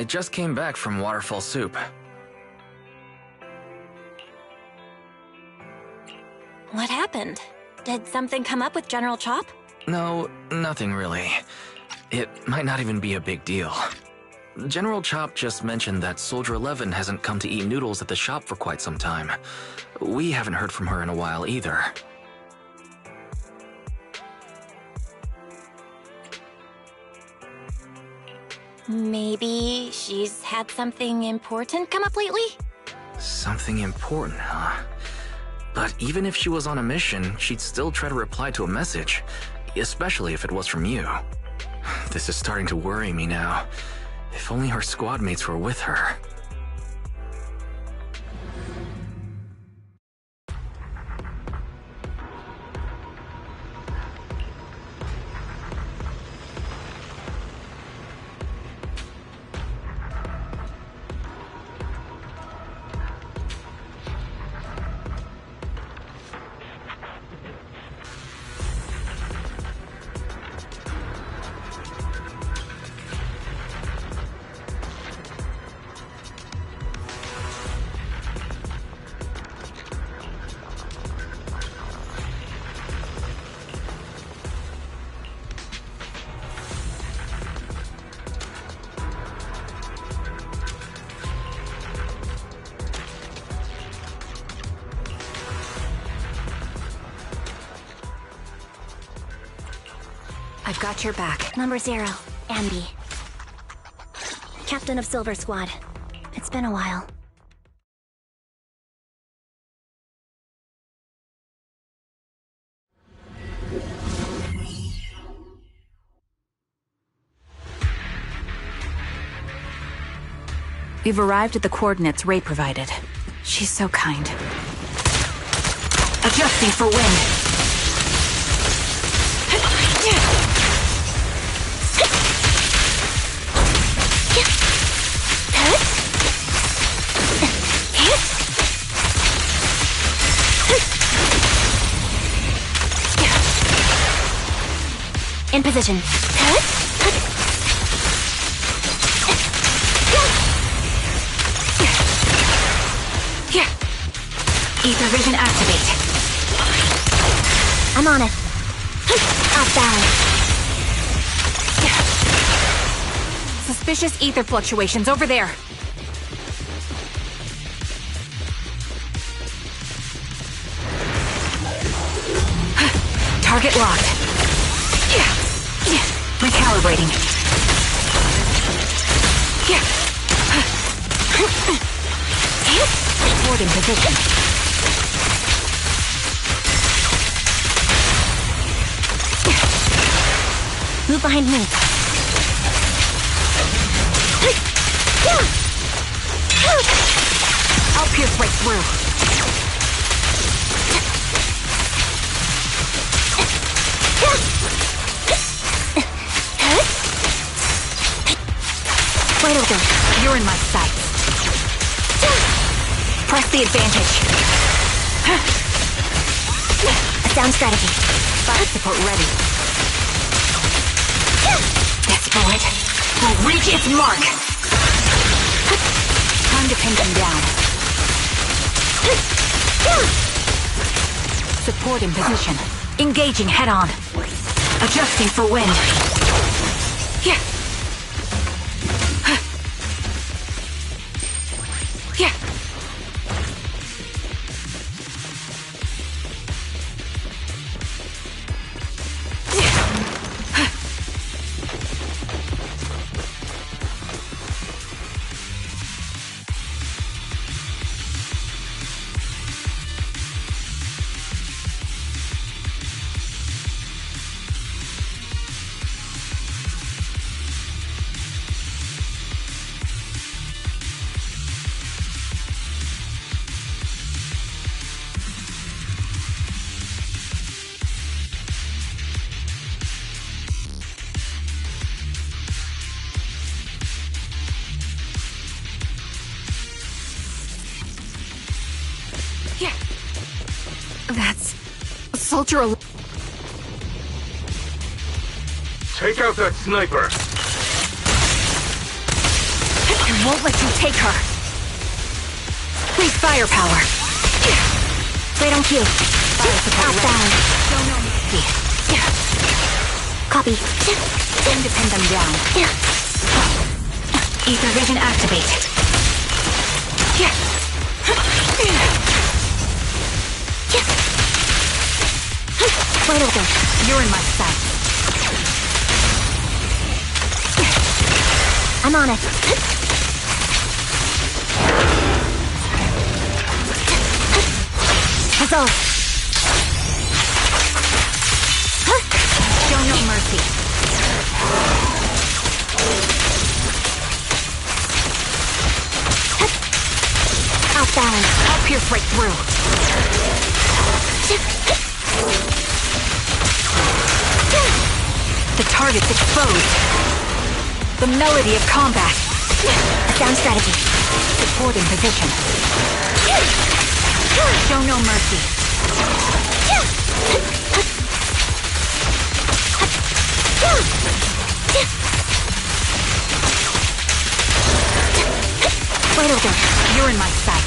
I just came back from Waterfall Soup. What happened? Did something come up with General Chop? No, nothing really. It might not even be a big deal. General Chop just mentioned that Soldier 11 hasn't come to eat noodles at the shop for quite some time. We haven't heard from her in a while either. Maybe she's had something important come up lately? Something important, huh? But even if she was on a mission, she'd still try to reply to a message, especially if it was from you. This is starting to worry me now. If only her squad mates were with her. I've got your back. Number 0, Ambi. Captain of Silver Squad. It's been a while. We've arrived at the coordinates Ray provided. She's so kind. Adjusting for wind. In position. Ether vision activate. I'm on it. Off balance. Suspicious ether fluctuations over there. Target locked. Recalibrating. Forward in position. Move behind me. I'll pierce right through. Wide open. You're in my sights. Press the advantage. A sound strategy. Fire support ready. Desperate. Will reach its mark. Time to pin them down. Support in position. Engaging head on. Adjusting for wind. That's... Soldier... Take out that sniper! won't let you take her. Please firepower. Right on cue. Fire support ready. Outbound. Show no mercy. Copy. Aim to pin them down. Ether vision activate. Wide open. You're in my sight. I'm on it. Resolve. Show no mercy. Outbound. I'll pierce right through. The target's exposed. The melody of combat. A sound strategy. Support in position. Show no mercy. Wide open. You're in my sight.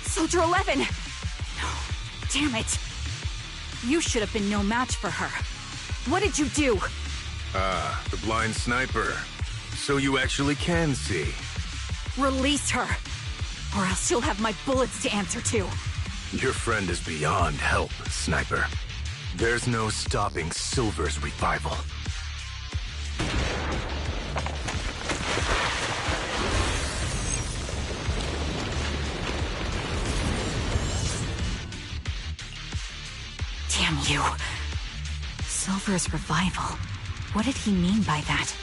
Soldier 11! No, damn it. You should have been no match for her. What did you do? Ah, the blind sniper. So you actually can see. Release her, or else you'll have my bullets to answer to. Your friend is beyond help, Sniper. There's no stopping Silver's revival. Damn you. Silver's revival. What did he mean by that?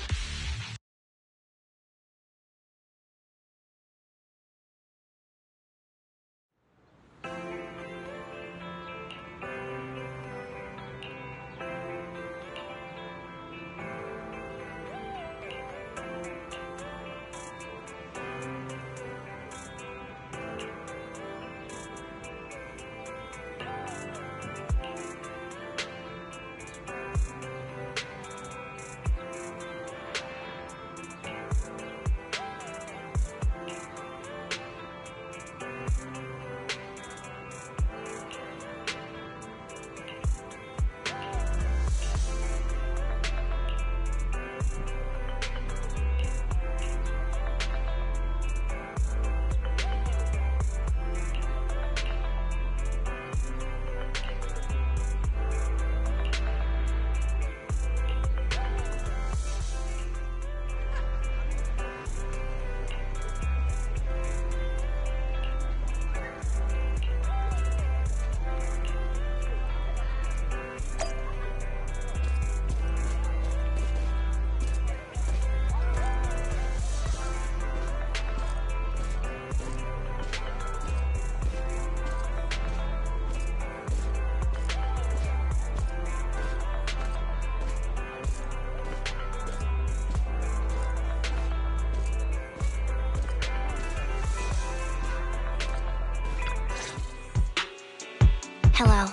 Hello.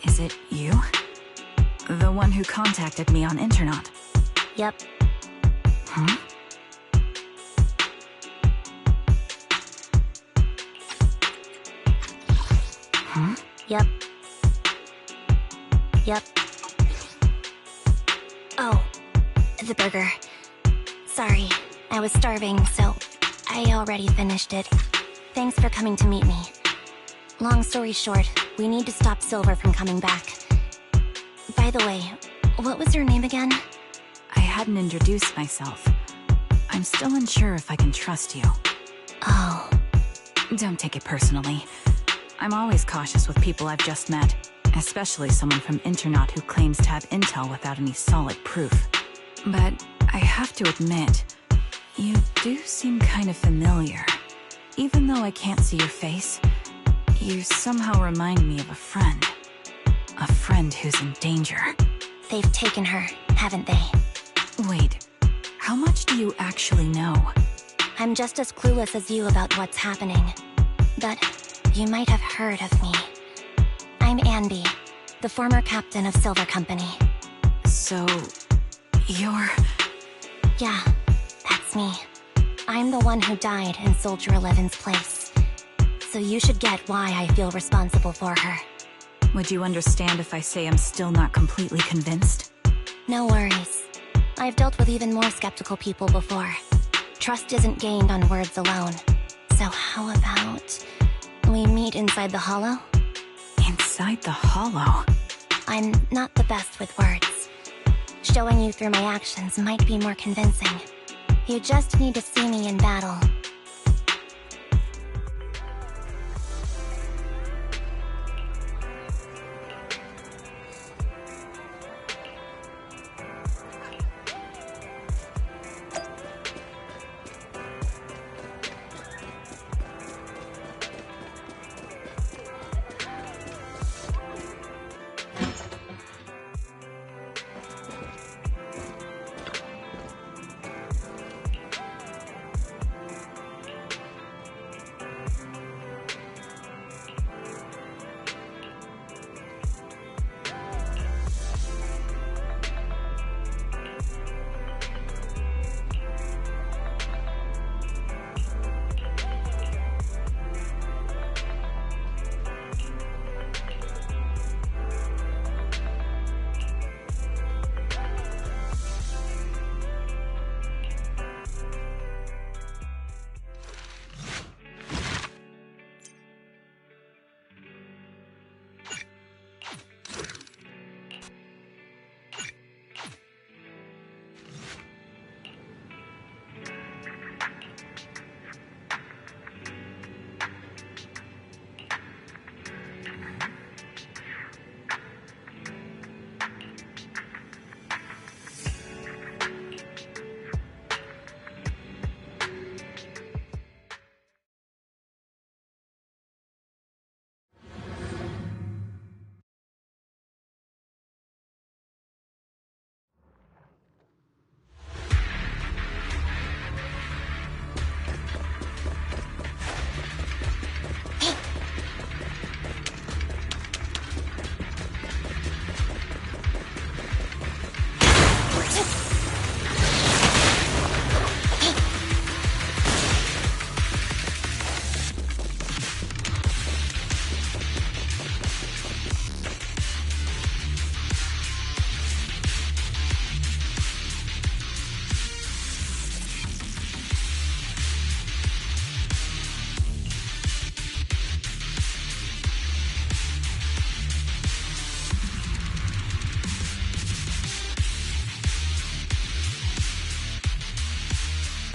Is it you? The one who contacted me on Internet? Yep. Huh? Huh? Yep. Yep. Oh, the burger. Sorry, I was starving, so I already finished it. Thanks for coming to meet me. Long story short, we need to stop Silver from coming back. By the way, what was your name again? I hadn't introduced myself. I'm still unsure if I can trust you. Oh. Don't take it personally. I'm always cautious with people I've just met, especially someone from Internet who claims to have intel without any solid proof. But I have to admit, you do seem kind of familiar. Even though I can't see your face, you somehow remind me of a friend. A friend who's in danger. They've taken her, haven't they? Wait, how much do you actually know? I'm just as clueless as you about what's happening. But you might have heard of me. I'm Anby, the former captain of Silver Company. So, you're... Yeah, that's me. I'm the one who died in Soldier 11's place. So you should get why I feel responsible for her. Would you understand if I say I'm still not completely convinced? No worries. I've dealt with even more skeptical people before. Trust isn't gained on words alone. So how about we meet inside the Hollow? Inside the Hollow? I'm not the best with words. Showing you through my actions might be more convincing. You just need to see me in battle.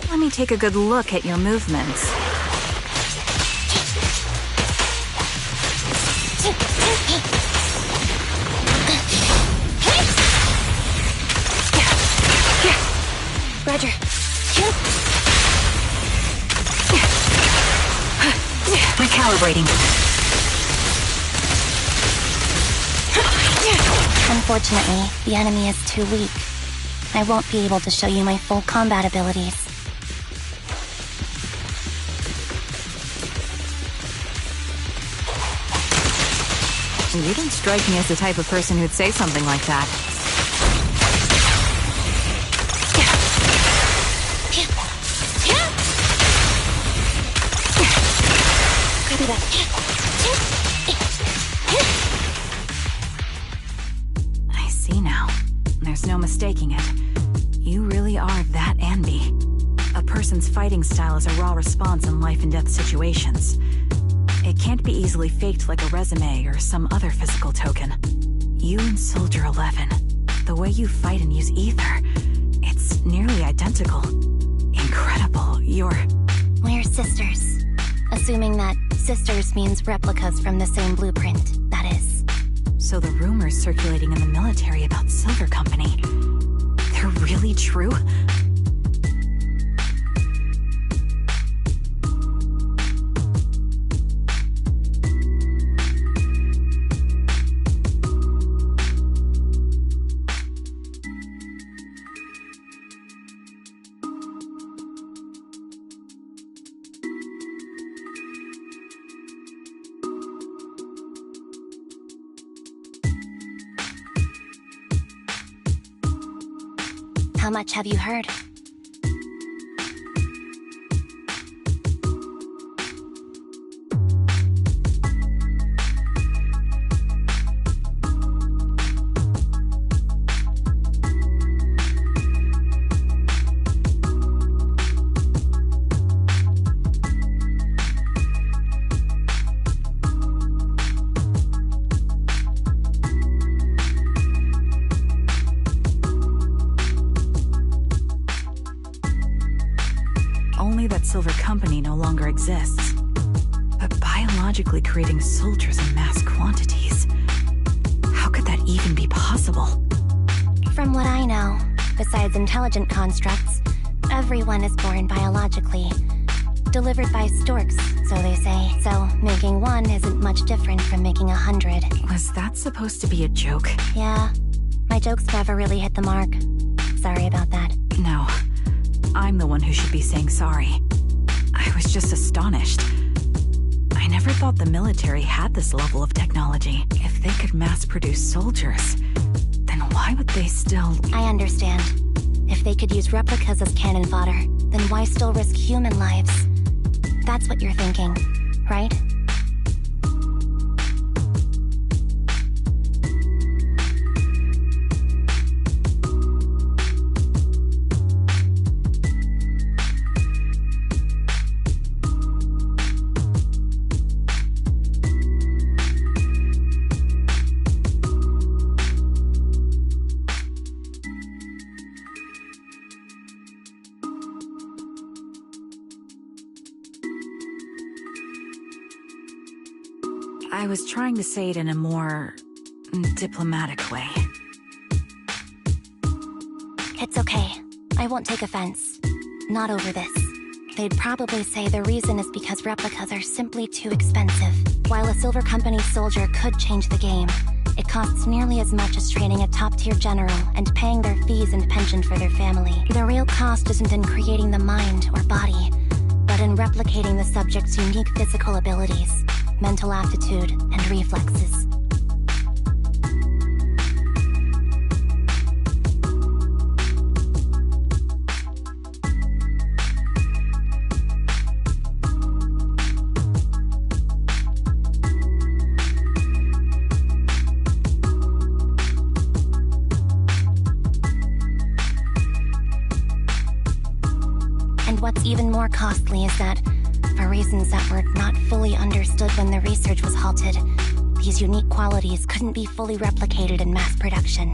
Let me take a good look at your movements. Roger. Recalibrating. Unfortunately, the enemy is too weak. I won't be able to show you my full combat abilities. You don't strike me as the type of person who'd say something like that. Copy that. I see now. There's no mistaking it. You really are that Anby. A person's fighting style is a raw response in life and death situations. It can't be easily faked like a resume or some other physical token. You and Soldier 11, the way you fight and use ether, it's nearly identical. Incredible, We're sisters. Assuming that sisters means replicas from the same blueprint, that is. So the rumors circulating in the military about Silver Company, they're really true? How much have you heard? Only that Silver Company no longer exists. But biologically creating soldiers in mass quantities. How could that even be possible? From what I know, besides intelligent constructs, everyone is born biologically. Delivered by storks, so they say. So, making one isn't much different from making 100. Was that supposed to be a joke? Yeah. My jokes never really hit the mark. Sorry about that. No. I'm the one who should be saying sorry. I was just astonished. I never thought the military had this level of technology. If they could mass-produce soldiers, then why would they still... I understand. If they could use replicas as cannon fodder, then why still risk human lives? That's what you're thinking, right? I was trying to say it in a more diplomatic way. It's okay. I won't take offense. Not over this. They'd probably say the reason is because replicas are simply too expensive. While a Silver Company soldier could change the game, it costs nearly as much as training a top-tier general and paying their fees and pension for their family. The real cost isn't in creating the mind or body, but in replicating the subject's unique physical abilities, mental aptitude, and reflexes. And what's even more costly is that, for reasons that were not fully understood when the research was halted, these unique qualities couldn't be fully replicated in mass production.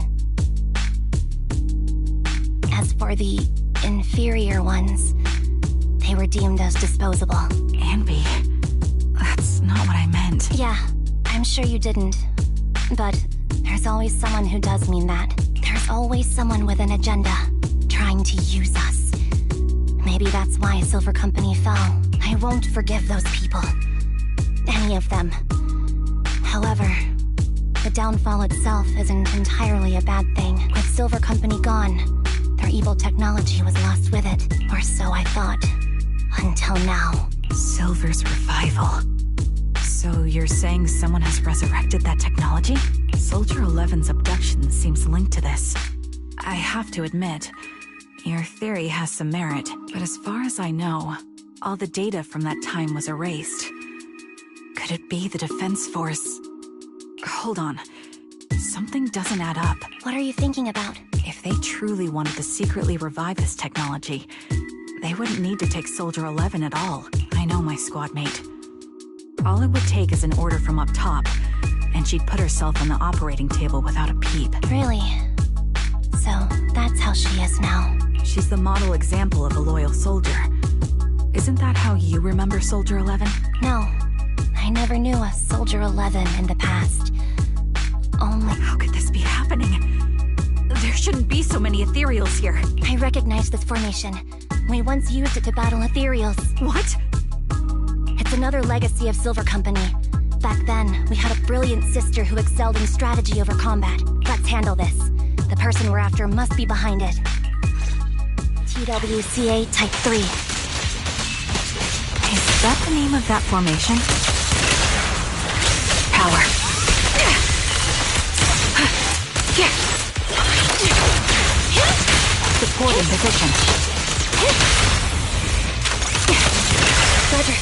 As for the inferior ones, they were deemed as disposable. Anby, that's not what I meant. Yeah, I'm sure you didn't. But there's always someone who does mean that. There's always someone with an agenda, trying to use us. Maybe that's why Silver Company fell. I won't forgive those people. Any of them. However, the downfall itself isn't entirely a bad thing. With Silver Company gone, their evil technology was lost with it. Or so I thought. Until now. Silver's revival. So you're saying someone has resurrected that technology? Soldier 11's abduction seems linked to this. I have to admit, your theory has some merit, but as far as I know, all the data from that time was erased. Could it be the Defense Force? Hold on. Something doesn't add up. What are you thinking about? If they truly wanted to secretly revive this technology, they wouldn't need to take Soldier 11 at all. I know my squad mate. All it would take is an order from up top, and she'd put herself on the operating table without a peep. Really? So, that's how she is now. She's the model example of a loyal soldier. Isn't that how you remember Soldier 11? No. I never knew a Soldier 11 in the past. Only... How could this be happening? There shouldn't be so many ethereals here. I recognize this formation. We once used it to battle ethereals. What? It's another legacy of Silver Company. Back then, we had a brilliant sister who excelled in strategy over combat. Let's handle this. The person we're after must be behind it. TWCA Type 3. Is that the name of that formation? Power. Support in position. Roger.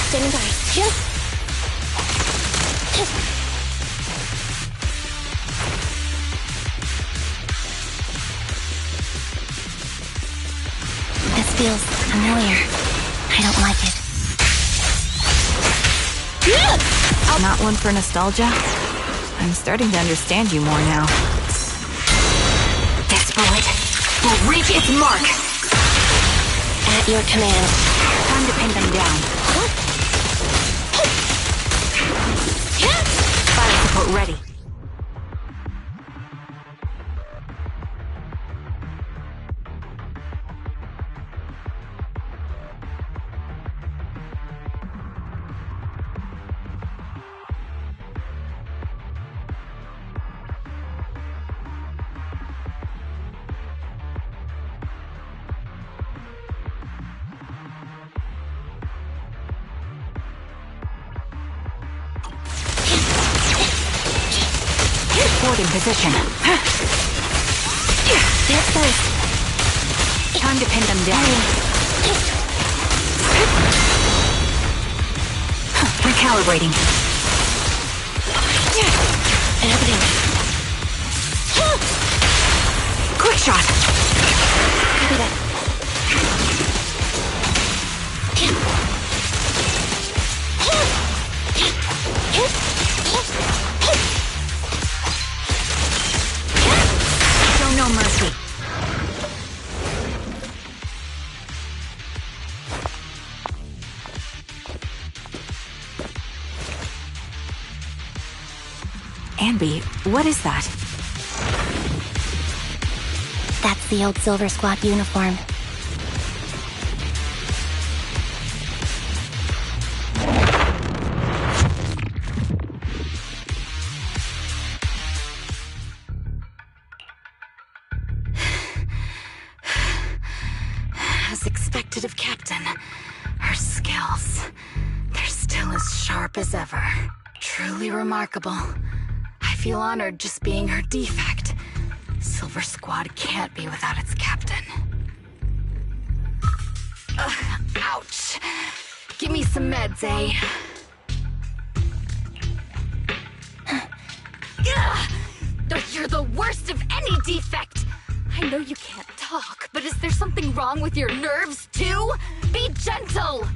Standing by. This feels familiar. I don't like it. Not one for nostalgia? I'm starting to understand you more now. This bullet will reach its mark. At your command. Time to pin them down. Fire support ready. Forward in position. That's first. Time to pin them down. Recalibrating. Happening. Quick shot. Copy that. Show no mercy. Anby, what is that? That's the old Silver Squad uniform. As expected of Captain, her skills, they're still as sharp as ever. Truly remarkable. I feel honored just being her defect. Silver Squad can't be without its captain. Ouch. Give me some meds, eh? You're the worst of any defect! I know you can't talk, but is there something wrong with your nerves, too? Be gentle!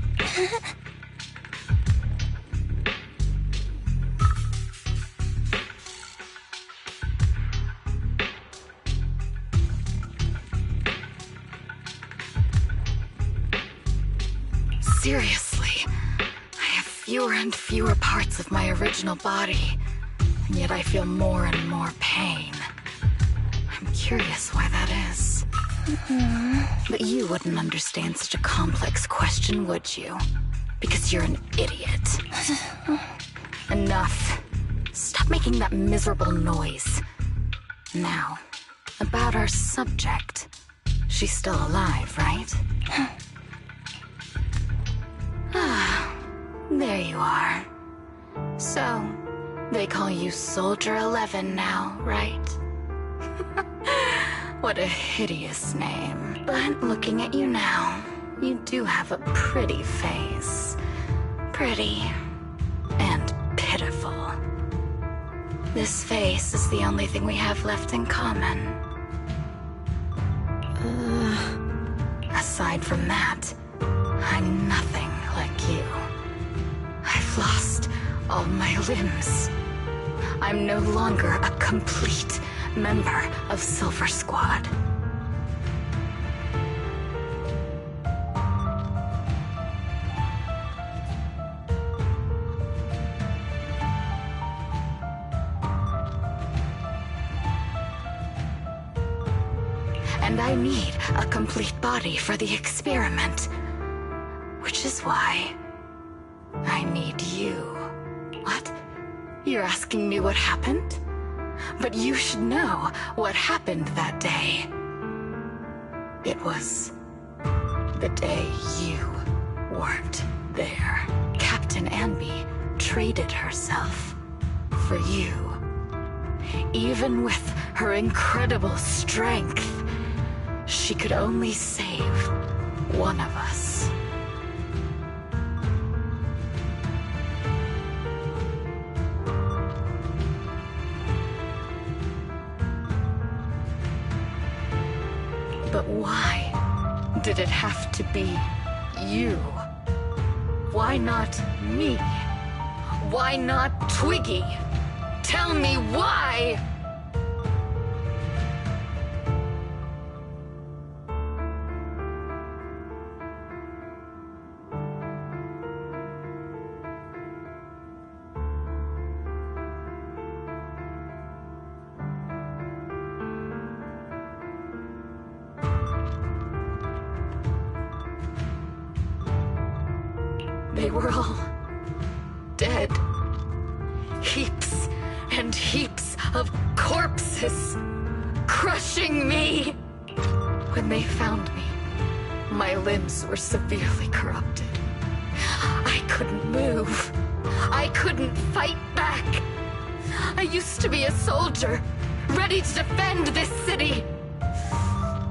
Seriously, I have fewer and fewer parts of my original body, and yet I feel more and more pain. I'm curious why that is. But you wouldn't understand such a complex question, would you? Because you're an idiot. Enough. Stop making that miserable noise. Now, about our subject. She's still alive, right? Ah, there you are. So, they call you Soldier 11 now, right? What a hideous name. But looking at you now, you do have a pretty face. Pretty and pitiful. This face is the only thing we have left in common. Aside from that, I'm nothing like you. I've lost all my limbs. I'm no longer a complete member of Silver Squad. And I need a complete body for the experiment. Which is why I need you. What? You're asking me what happened? but you should know what happened that day. It was the day you weren't there. Captain Anby traded herself for you. Even with her incredible strength, she could only save one of us. But why did it have to be you? Why not me? Why not Twiggy? Tell me why! They were all dead. Heaps and heaps of corpses, crushing me. When they found me, my limbs were severely corrupted. I couldn't move. I couldn't fight back. I used to be a soldier, ready to defend this city.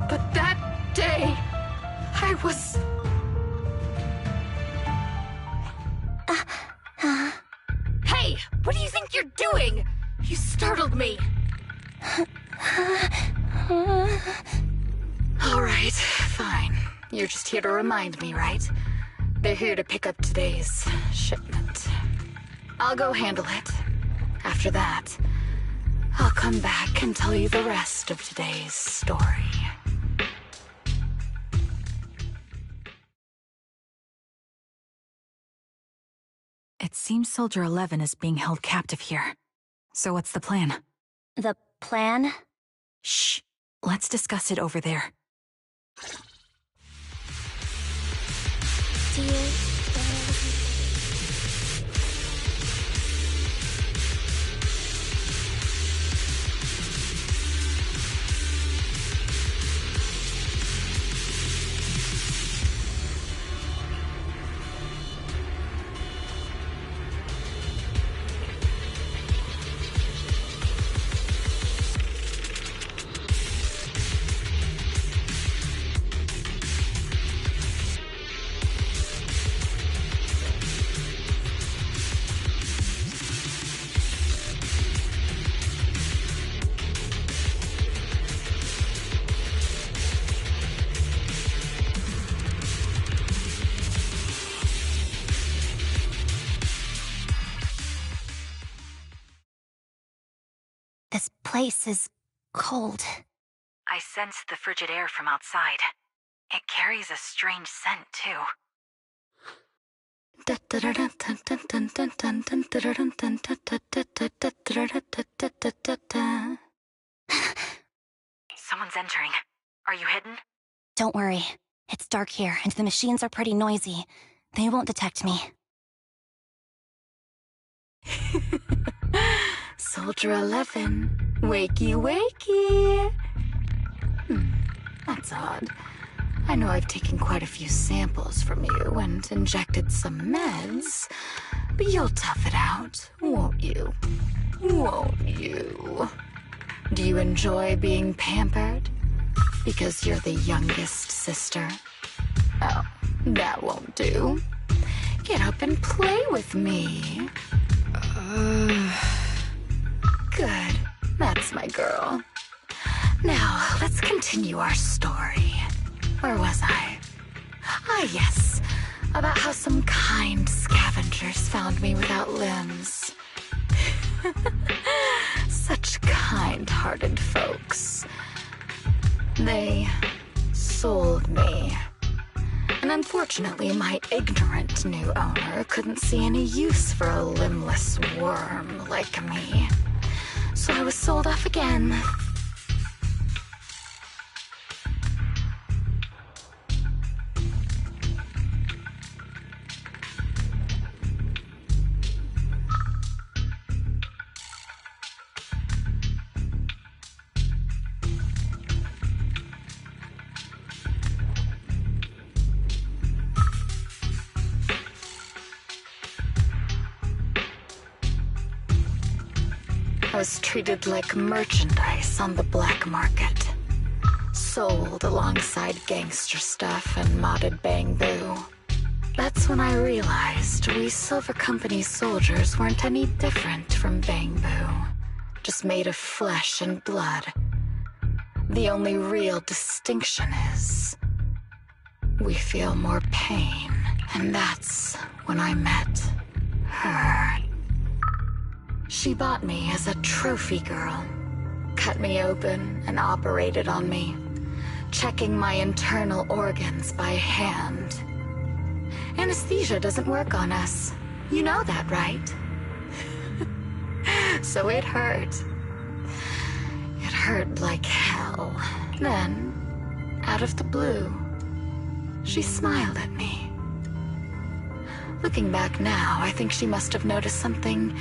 But that day, I was... Hey, what do you think you're doing? You startled me. All right, fine. You're just here to remind me, right? They're here to pick up today's shipment. I'll go handle it. After that, I'll come back and tell you the rest of today's story. It seems Soldier 11 is being held captive here. So what's the plan? The plan? Shh. Let's discuss it over there. Do you... This place is cold. I sensed the frigid air from outside. It carries a strange scent, too. Someone's entering. Are you hidden? Don't worry. It's dark here, and the machines are pretty noisy. They won't detect me. Soldier 11, wakey wakey. That's odd. I know I've taken quite a few samples from you and injected some meds, but you'll tough it out, won't you? Won't you? Do you enjoy being pampered? Because you're the youngest sister? Oh, that won't do. Get up and play with me. Good. That's my girl. Now, let's continue our story. Where was I? Ah, yes. About how some kind scavengers found me without limbs. Such kind-hearted folks. They sold me. And unfortunately, my ignorant new owner couldn't see any use for a limbless worm like me. So I was sold off again. was treated like merchandise on the black market. Sold alongside gangster stuff and modded bamboo. That's when I realized we Silver Company soldiers weren't any different from bamboo. Just made of flesh and blood. The only real distinction is we feel more pain. And that's when I met her. She bought me as a trophy girl. Cut me open and operated on me, checking my internal organs by hand. Anesthesia doesn't work on us. You know that, right? So it hurt. It hurt like hell. Then, out of the blue, she smiled at me. Looking back now, I think she must have noticed something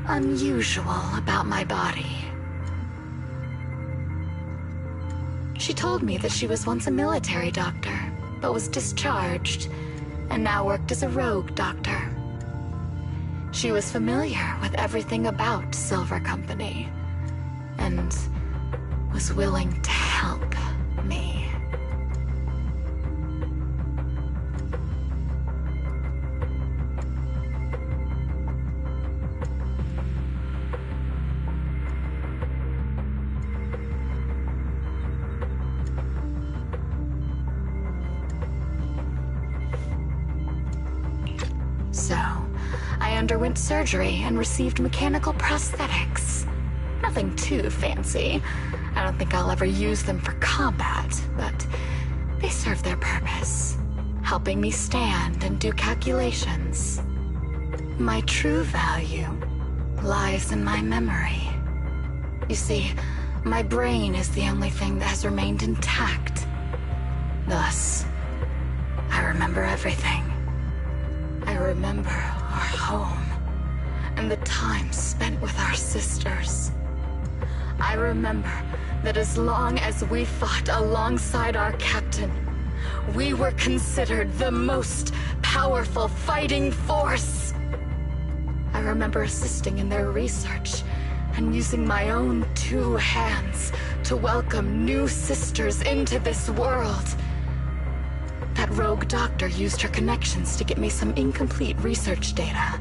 unusual about my body. She told me that she was once a military doctor, but was discharged, and now worked as a rogue doctor. She was familiar with everything about Silver Company, and was willing to help me. So, I underwent surgery and received mechanical prosthetics. Nothing too fancy. I don't think I'll ever use them for combat, but they serve their purpose, helping me stand and do calculations. My true value lies in my memory. You see, my brain is the only thing that has remained intact. Thus, I remember everything. I remember our home, and the time spent with our sisters. I remember that as long as we fought alongside our captain, we were considered the most powerful fighting force. I remember assisting in their research and using my own 2 hands to welcome new sisters into this world. That rogue doctor used her connections to get me some incomplete research data.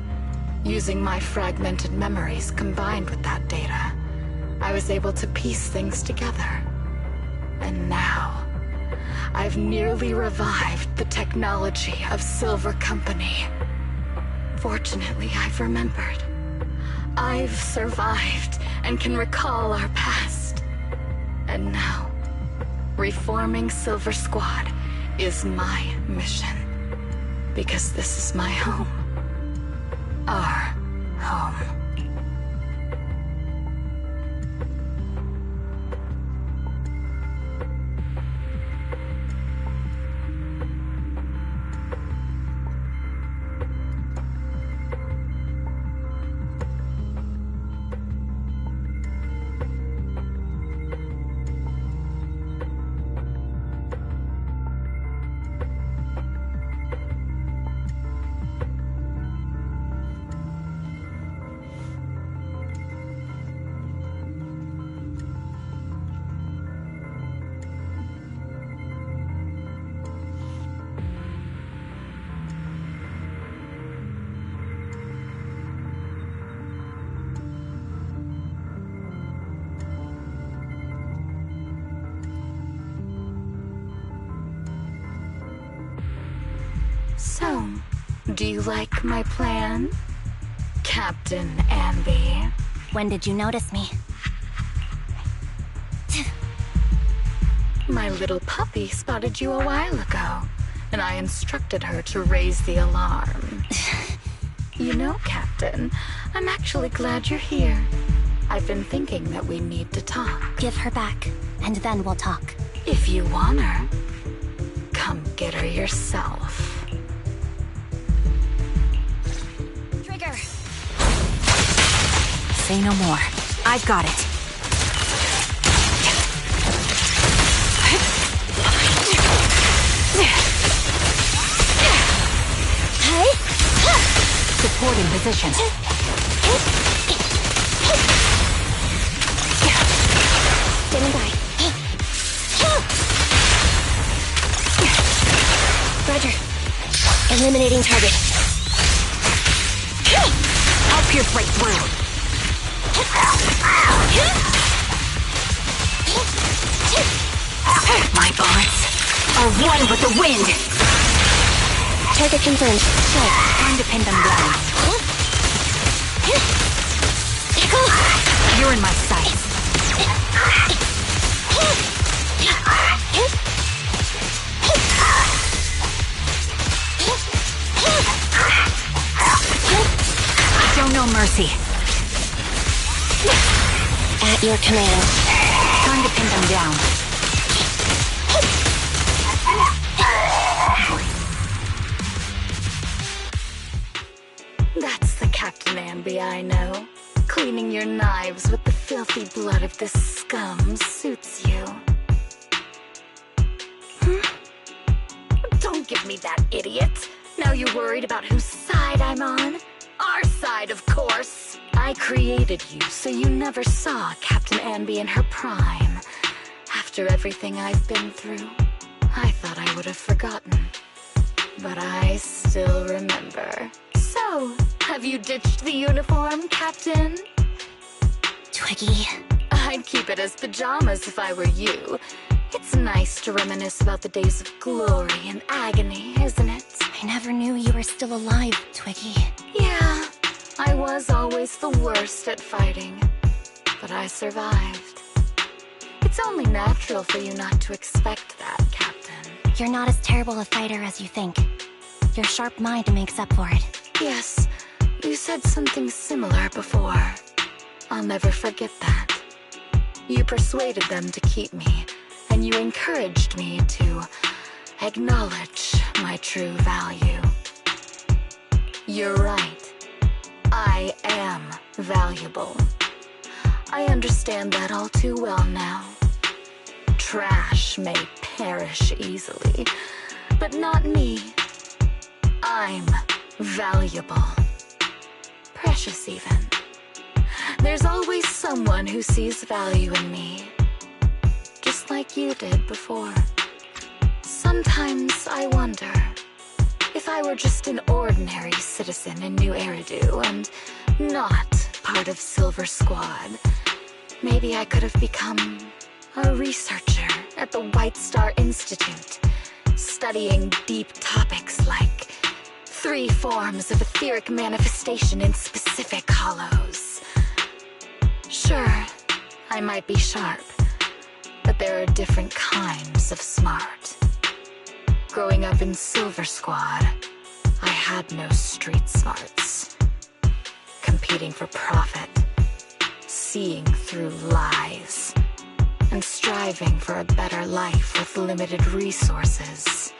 Using my fragmented memories combined with that data, I was able to piece things together. And now, I've nearly revived the technology of Silver Company. Fortunately, I've remembered. I've survived and can recall our past. And now, reforming Silver Squad is my mission. Because this is my home. Our home. So, do you like my plan, Captain Ambi? When did you notice me? My little puppy spotted you a while ago, and I instructed her to raise the alarm. You know, Captain, I'm actually glad you're here. I've been thinking that we need to talk. Give her back, and then we'll talk. If you want her, come get her yourself. Trigger! Say no more. I've got it. Supporting position. Eliminating target. I'll pierce right through. My bullets are one with the wind. Target confirmed. Check. Time to pin them down. You're in my sights. Show no mercy. At your command. Time to pin them down. That's the Captain Ambi I know. Cleaning your knives with the filthy blood of this scum suits you. Don't give me that, idiot. Now you're worried about whose side I'm on? Our side, of course. I created you so you never saw Captain Ambi in her prime. After everything I've been through, I thought I would have forgotten. But I still remember. So, have you ditched the uniform, Captain? Twiggy. I'd keep it as pajamas if I were you. It's nice to reminisce about the days of glory and agony, isn't it? I never knew you were still alive, Twiggy. Yeah, I was always the worst at fighting. But I survived. It's only natural for you not to expect that, Captain. You're not as terrible a fighter as you think. Your sharp mind makes up for it. Yes, you said something similar before. I'll never forget that. You persuaded them to keep me, and you encouraged me to acknowledge my true value. You're right. I am valuable. I understand that all too well now. Trash may perish easily, but not me. I'm valuable. Precious even. There's always someone who sees value in me. Just like you did before. Sometimes I wonder if I were just an ordinary citizen in New Eridu and not part of Silver Squad, maybe I could have become a researcher at the White Star Institute, studying deep topics like 3 forms of etheric manifestation in specific hollows. Sure, I might be sharp, but there are different kinds of smart. Growing up in Silver Squad, I had no street smarts. Competing for profit, seeing through lies, and striving for a better life with limited resources.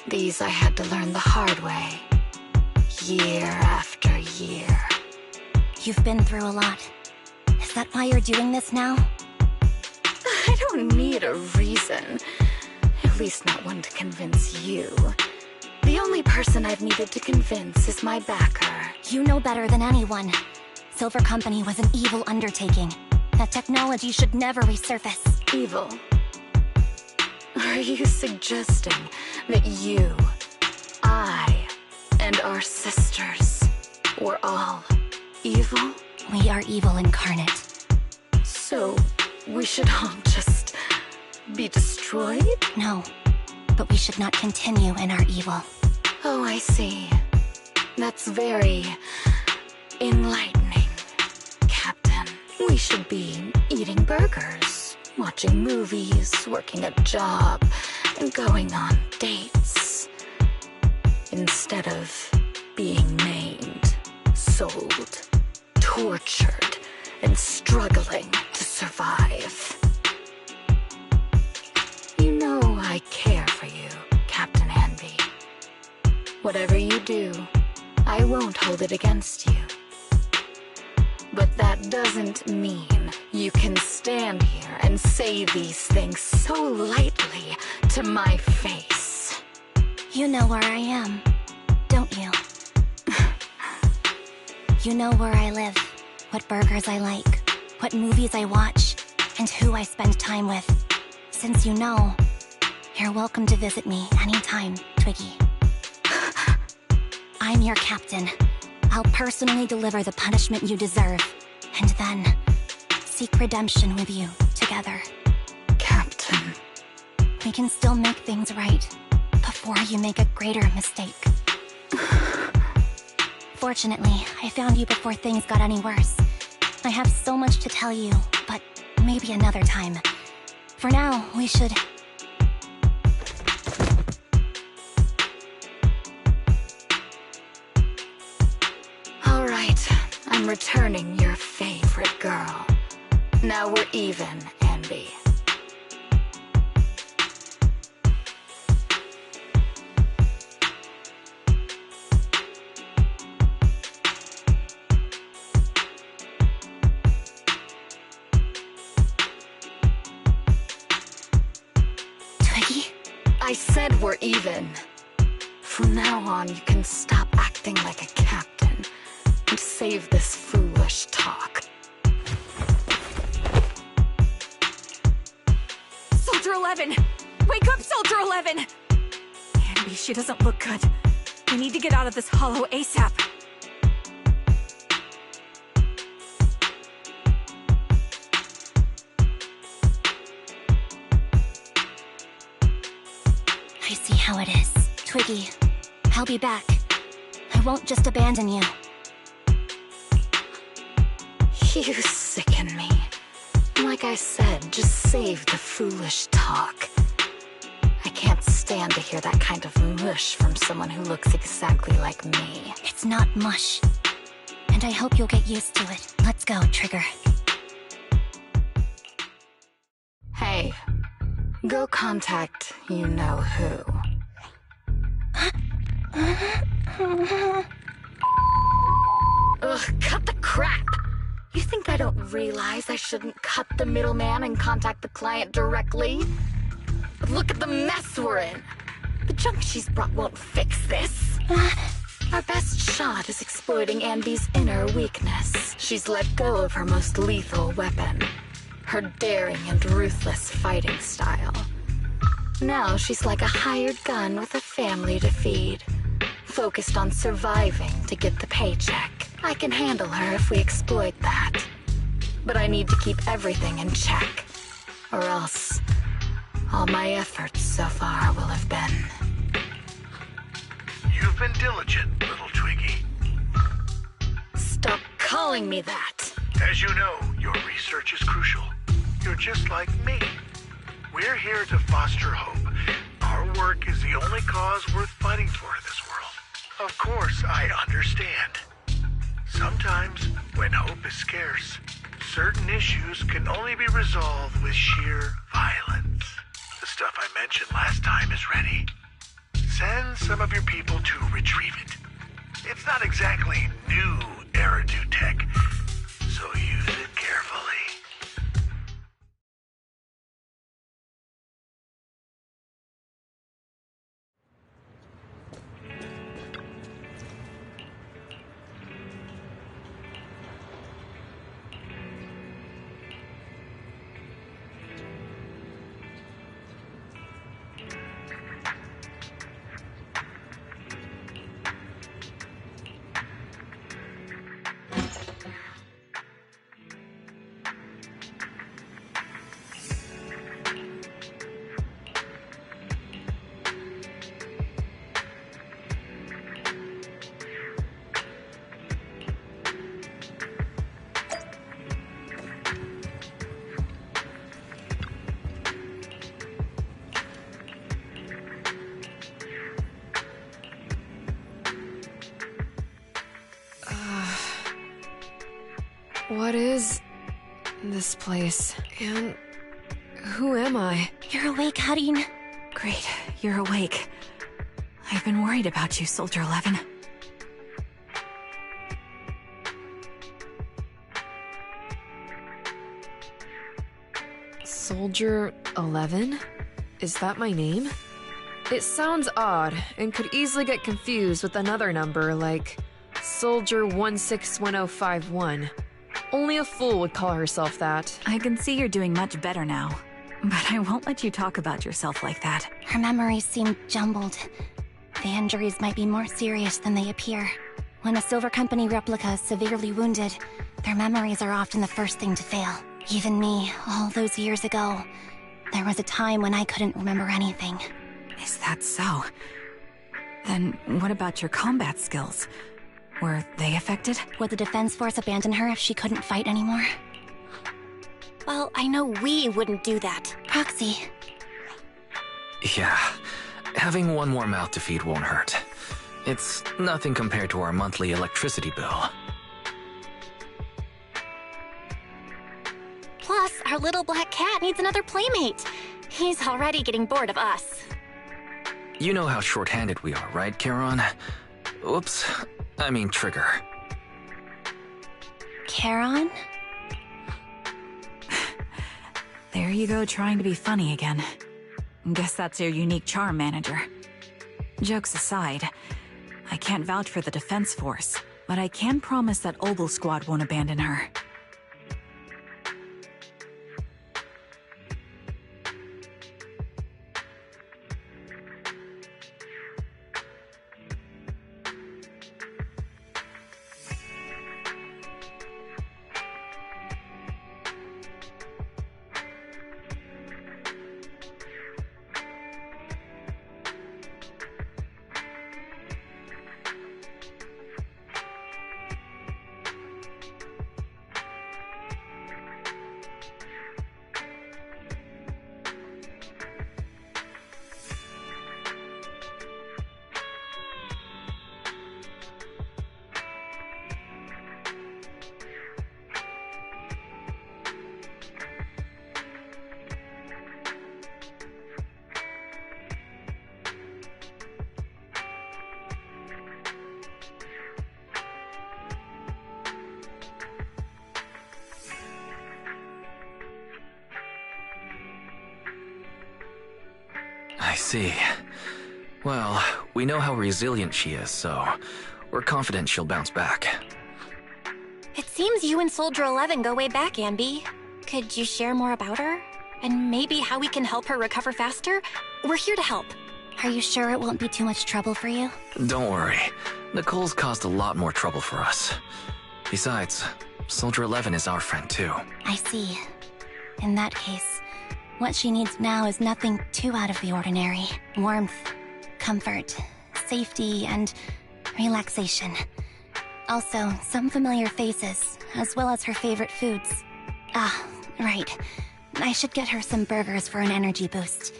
These I had to learn the hard way, year after year. You've been through a lot. Is that why you're doing this now? I don't need a reason. At least not one to convince you. The only person I've needed to convince is my backer. You know better than anyone. Silver Company was an evil undertaking. That technology should never resurface. Evil? Are you suggesting that you, I, and our sisters were all evil? We are evil incarnate. So, we should all just be destroyed? No, but we should not continue in our evil. Oh, I see. That's very enlightening, Captain. We should be eating burgers, watching movies, working a job, and going on dates. Instead of being maimed, sold, tortured, and struggling to survive. You know I care for you, Captain Ambi. Whatever you do, I won't hold it against you. But that doesn't mean you can stand here and say these things so lightly to my face. You know where I am, don't you? You know where I live, what burgers I like, what movies I watch. and who I spend time with. Since you know, you're welcome to visit me anytime, Twiggy. I'm your captain. I'll personally deliver the punishment you deserve, and then seek redemption with you together. Captain. We can still make things right before you make a greater mistake. Fortunately, I found you before things got any worse. I have so much to tell you, but maybe another time. For now, we should... All right, I'm returning your favorite girl. Now we're even, Anby. Twiggy? I said we're even. From now on, you can stop acting like a captain and save this foolish talk. Soldier 11! Wake up, Soldier 11! Anby, she doesn't look good. We need to get out of this hollow ASAP. I see how it is. Twiggy, I'll be back. I won't just abandon you. You sicken me. Like I said, just save the foolish talk. I can't stand to hear that kind of mush from someone who looks exactly like me. It's not mush. And I hope you'll get used to it. Let's go, Trigger. Hey, go contact you-know-who. Ugh, cut the crap! You think I don't realize I shouldn't cut the middleman and contact the client directly? But look at the mess we're in! The junk she's brought won't fix this. Our best shot is exploiting Anby's inner weakness. She's let go of her most lethal weapon, her daring and ruthless fighting style. Now she's like a hired gun with a family to feed, focused on surviving to get the paycheck. I can handle her if we exploit that. But I need to keep everything in check, or else all my efforts so far will have been... You've been diligent, little Twiggy. Stop calling me that! As you know, your research is crucial. You're just like me. We're here to foster hope. Our work is the only cause worth fighting for in this world. Of course, I understand. Sometimes, when hope is scarce, certain issues can only be resolved with sheer violence. The stuff I mentioned last time is ready. Send some of your people to retrieve it. It's not exactly new Eridu tech, so use it carefully. What is this place? And who am I? You're awake, Harin. Great, you're awake. I've been worried about you, Soldier 11. Soldier 11? Is that my name? It sounds odd and could easily get confused with another number like Soldier 161051. Only a fool would call herself that. I can see you're doing much better now. But I won't let you talk about yourself like that. Her memories seem jumbled. The injuries might be more serious than they appear. When a Silver Company replica is severely wounded, their memories are often the first thing to fail. Even me, all those years ago, there was a time when I couldn't remember anything. Is that so? Then what about your combat skills? Were they affected? Would the Defense Force abandon her if she couldn't fight anymore? Well, I know we wouldn't do that. Proxy. Yeah, having one more mouth to feed won't hurt. It's nothing compared to our monthly electricity bill. Plus, our little black cat needs another playmate. He's already getting bored of us. You know how short-handed we are, right, Charon? Oops, I mean Trigger. Charon? There you go, trying to be funny again. Guess that's your unique charm, manager. Jokes aside, I can't vouch for the Defense Force, but I can promise that Obel Squad won't abandon her. I see. Well, we know how resilient she is, so we're confident she'll bounce back. It seems you and Soldier 11 go way back, Ambi. Could you share more about her? And maybe how we can help her recover faster? We're here to help. Are you sure it won't be too much trouble for you? Don't worry. Nicole's caused a lot more trouble for us. Besides, Soldier 11 is our friend too. I see. In that case, what she needs now is nothing too out of the ordinary. Warmth, comfort, safety, and relaxation. Also, some familiar faces, as well as her favorite foods. Ah, right. I should get her some burgers for an energy boost.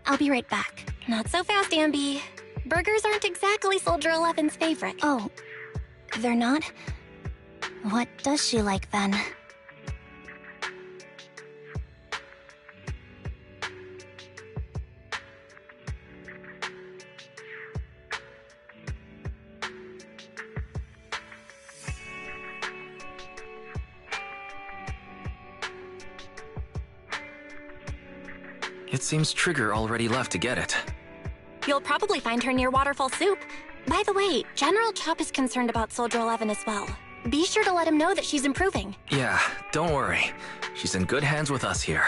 I'll be right back. Not so fast, Ambi. Burgers aren't exactly Soldier 11's favorite. Oh, they're not? What does she like then? It seems Trigger already left to get it. You'll probably find her near Waterfall Soup. By the way, General Chop is concerned about Soldier 11 as well. Be sure to let him know that she's improving. Yeah, don't worry. She's in good hands with us here.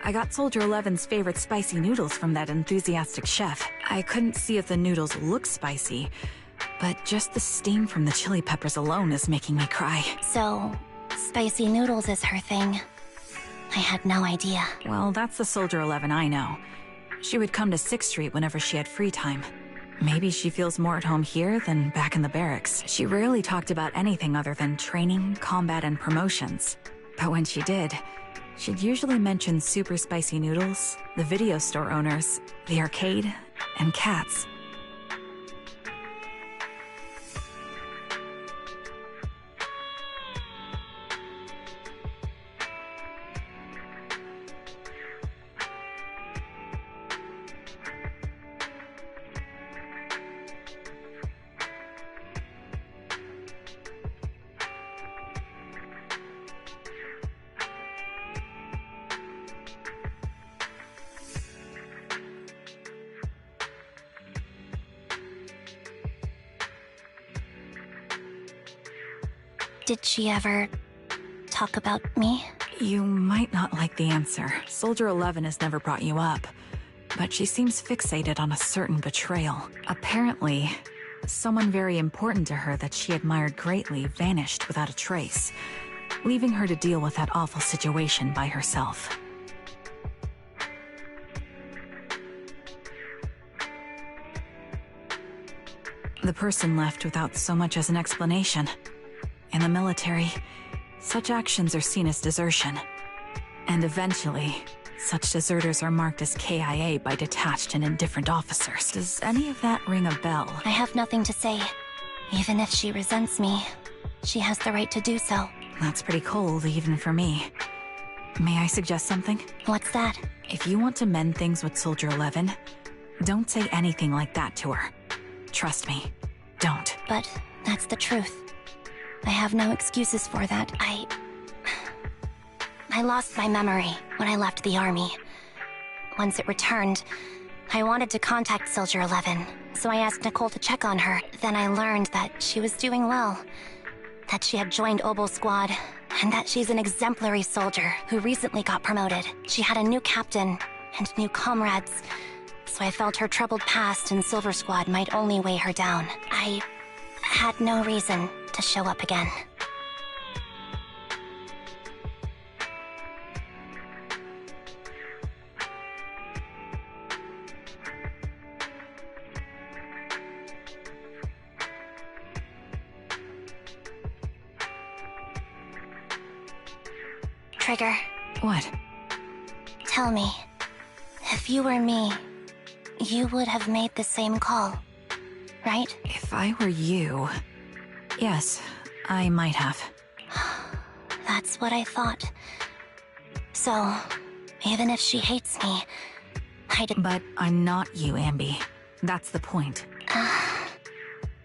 I got Soldier 11's favorite spicy noodles from that enthusiastic chef. I couldn't see if the noodles look spicy, but just the steam from the chili peppers alone is making me cry. So, spicy noodles is her thing. I had no idea. Well, that's the Soldier 11 I know. She would come to 6th Street whenever she had free time. Maybe she feels more at home here than back in the barracks. She rarely talked about anything other than training, combat, and promotions. But when she did, she'd usually mention super spicy noodles, the video store owners, the arcade, and cats. Did she ever talk about me? You might not like the answer. Soldier 11 has never brought you up, but she seems fixated on a certain betrayal. Apparently, someone very important to her that she admired greatly vanished without a trace, leaving her to deal with that awful situation by herself. The person left without so much as an explanation. In the military, such actions are seen as desertion. And eventually, such deserters are marked as KIA by detached and indifferent officers. Does any of that ring a bell? I have nothing to say. Even if she resents me, she has the right to do so. That's pretty cold, even for me. May I suggest something? What's that? If you want to mend things with Soldier 11, don't say anything like that to her. Trust me, don't. But that's the truth. I have no excuses for that. I lost my memory when I left the army. Once it returned, I wanted to contact Soldier 11, so I asked Nicole to check on her. Then I learned that she was doing well, that she had joined Obel Squad, and that she's an exemplary soldier who recently got promoted. She had a new captain and new comrades, so I felt her troubled past in Silver Squad might only weigh her down. I had no reason to show up again. Trigger. What? Tell me, if you were me, you would have made the same call, right? If I were you... Yes, I might have. That's what I thought. So, even if she hates me, But I'm not you, Ambi. That's the point.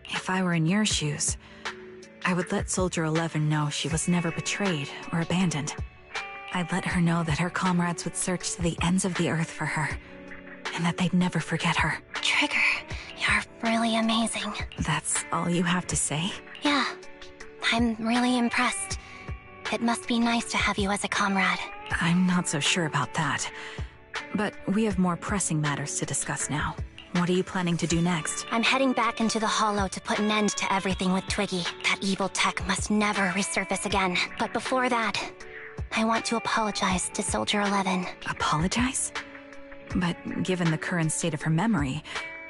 If I were in your shoes, I would let Soldier 11 know she was never betrayed or abandoned. I'd let her know that her comrades would search to the ends of the earth for her, and that they'd never forget her. Trigger, you're really amazing. That's all you have to say? Yeah, I'm really impressed. It must be nice to have you as a comrade. I'm not so sure about that. But we have more pressing matters to discuss now. What are you planning to do next? I'm heading back into the Hollow to put an end to everything with Twiggy. That evil tech must never resurface again. But before that, I want to apologize to Soldier 11. Apologize? But given the current state of her memory,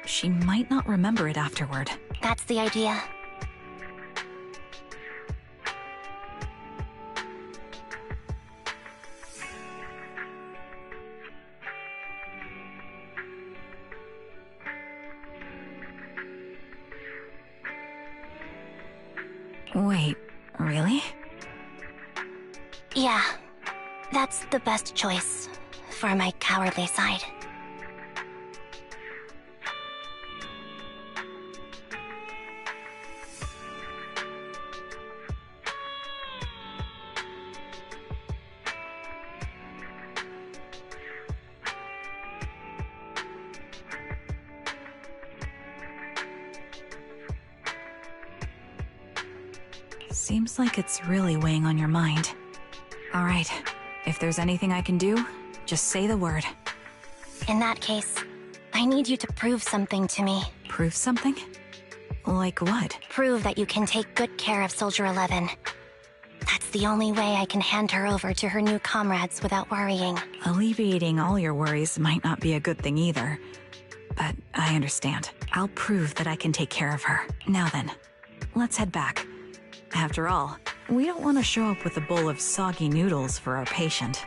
she might not remember it afterward. That's the idea. Wait, really? Yeah, that's the best choice for my cowardly side. Seems like it's really weighing on your mind. All right, if there's anything I can do, just say the word. In that case, I need you to prove something to me. Prove something? Like what? Prove that you can take good care of Soldier 11. That's the only way I can hand her over to her new comrades without worrying. Alleviating all your worries might not be a good thing either. But I understand. I'll prove that I can take care of her. Now then, let's head back. After all, we don't want to show up with a bowl of soggy noodles for our patient.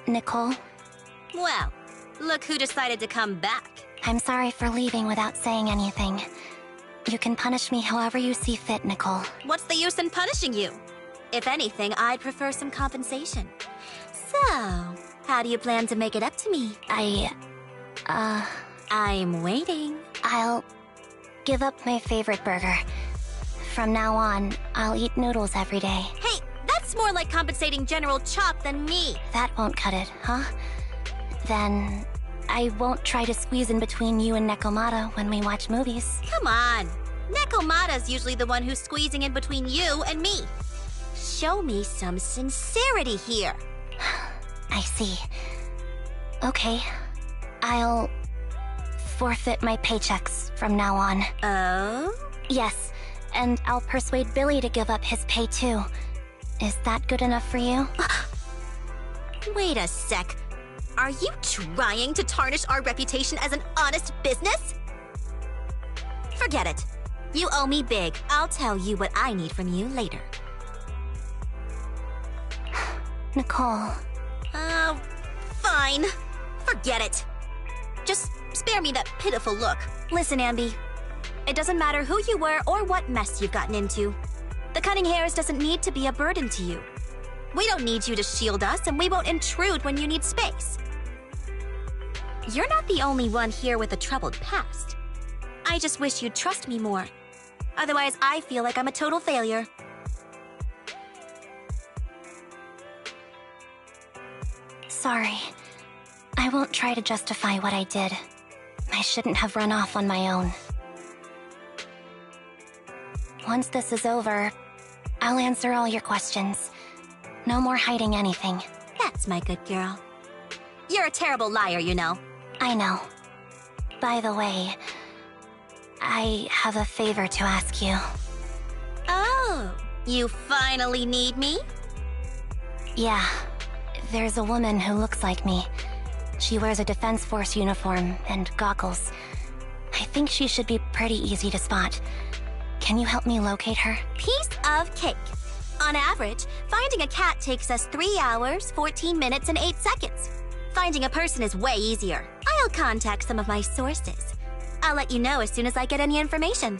Nicole. Well, look who decided to come back. I'm sorry for leaving without saying anything. You can punish me however you see fit, Nicole. What's the use in punishing you? If anything, I'd prefer some compensation. So, how do you plan to make it up to me? I'm waiting. I'll give up my favorite burger. From now on, I'll eat noodles every day. Hey, that's more like compensating General Chop than me. That won't cut it, huh? Then I won't try to squeeze in between you and Nekomata when we watch movies. Come on. Nekomata's usually the one who's squeezing in between you and me. Show me some sincerity here. I see. Okay. I'll forfeit my paychecks from now on. Oh? Yes, and I'll persuade Billy to give up his pay too. Is that good enough for you? Wait a sec. Are you trying to tarnish our reputation as an honest business? Forget it. You owe me big. I'll tell you what I need from you later. Nicole. Fine. Forget it. Just spare me that pitiful look. Listen, Ambi. It doesn't matter who you were or what mess you've gotten into. The cunning hairs doesn't need to be a burden to you. We don't need you to shield us, and we won't intrude when you need space. You're not the only one here with a troubled past. I just wish you'd trust me more. Otherwise, I feel like I'm a total failure. Sorry. I won't try to justify what I did. I shouldn't have run off on my own. Once this is over, I'll answer all your questions. No more hiding anything. That's my good girl. You're a terrible liar, you know. I know. By the way, I have a favor to ask you. Oh, you finally need me? Yeah. There's a woman who looks like me. She wears a Defense Force uniform and goggles. I think she should be pretty easy to spot. Can you help me locate her? Piece of cake. On average, finding a cat takes us 3 hours, 14 minutes, and 8 seconds. Finding a person is way easier. I'll contact some of my sources. I'll let you know as soon as I get any information.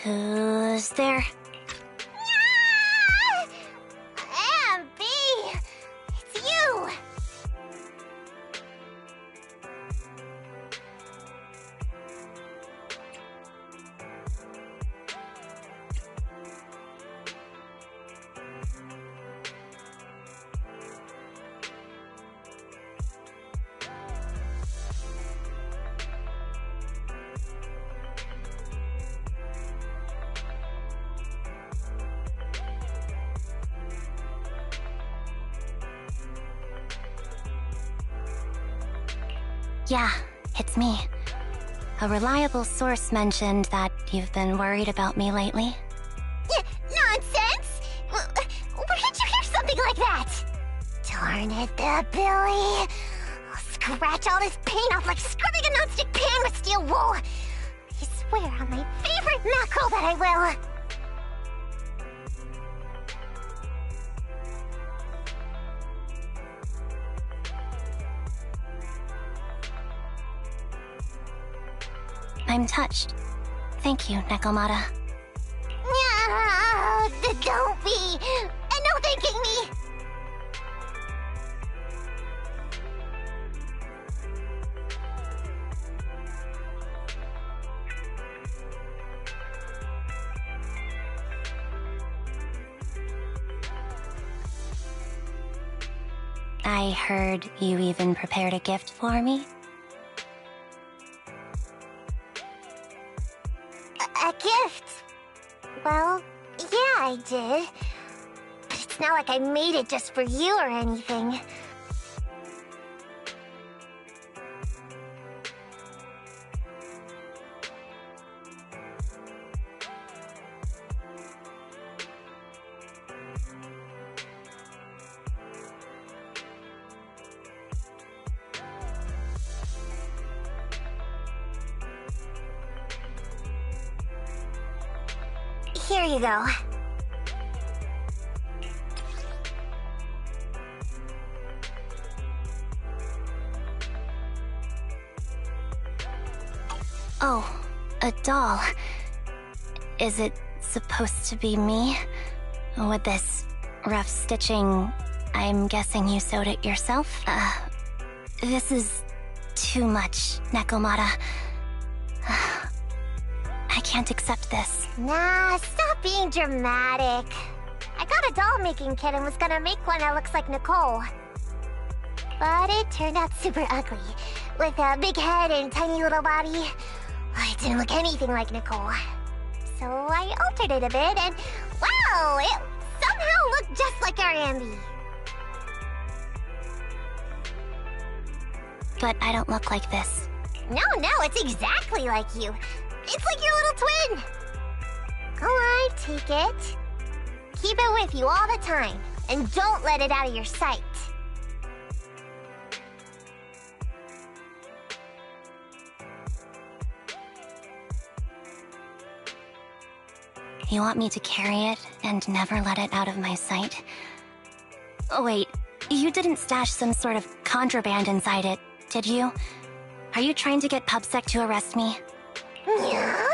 Who's there? Ambi! It's you! Yeah, it's me. A reliable source mentioned that you've been worried about me lately. Nonsense! Where did you hear something like that? Darn it, that Billy. I'll scratch all this paint off like scrubbing a nonstick pan with steel wool. I swear on my favorite mackerel that I will. I'm touched. Thank you, Nekomata. Don't be! And no thanking me! I heard you even prepared a gift for me. A gift? Well, yeah, I did. But it's not like I made it just for you or anything. Here you go. Oh, a doll. Is it supposed to be me? With this rough stitching, I'm guessing you sewed it yourself? This is too much, Nekomata. I can't accept this. Nah, stop being dramatic. I got a doll-making kit and was gonna make one that looks like Nicole. But it turned out super ugly, with a big head and tiny little body. It didn't look anything like Nicole. So I altered it a bit and, wow, it somehow looked just like our Ambi. But I don't look like this. No, it's exactly like you. It's like your little twin. Go on, take it. Keep it with you all the time, and don't let it out of your sight. You want me to carry it and never let it out of my sight? Oh, wait, you didn't stash some sort of contraband inside it, did you? Are you trying to get PubSec to arrest me? Yeah?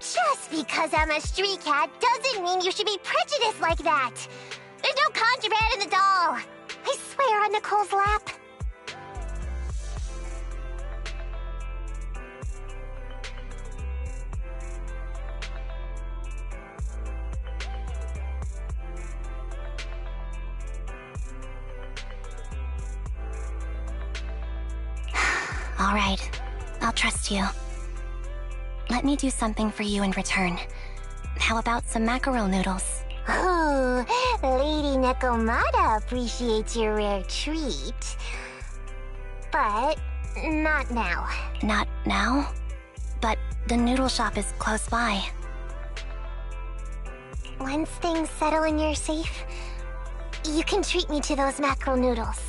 Just because I'm a street cat doesn't mean you should be prejudiced like that. There's no contraband in the doll. I swear on Nicole's lap. All right, I'll trust you. Let me do something for you in return. How about some mackerel noodles? Oh, Lady Nekomata appreciates your rare treat. But not now. Not now? But the noodle shop is close by. Once things settle and you're safe, you can treat me to those mackerel noodles.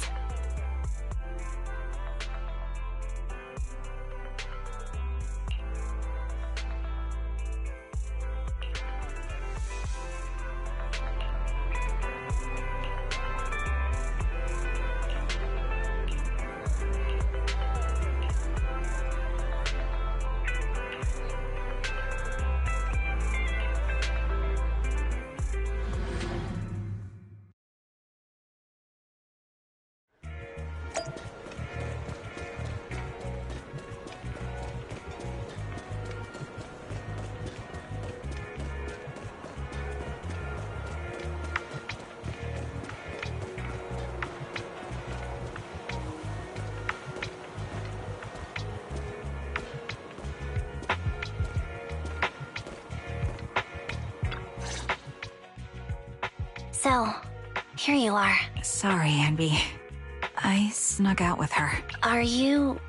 So, here you are. Sorry, Anby. I snuck out with her. Are you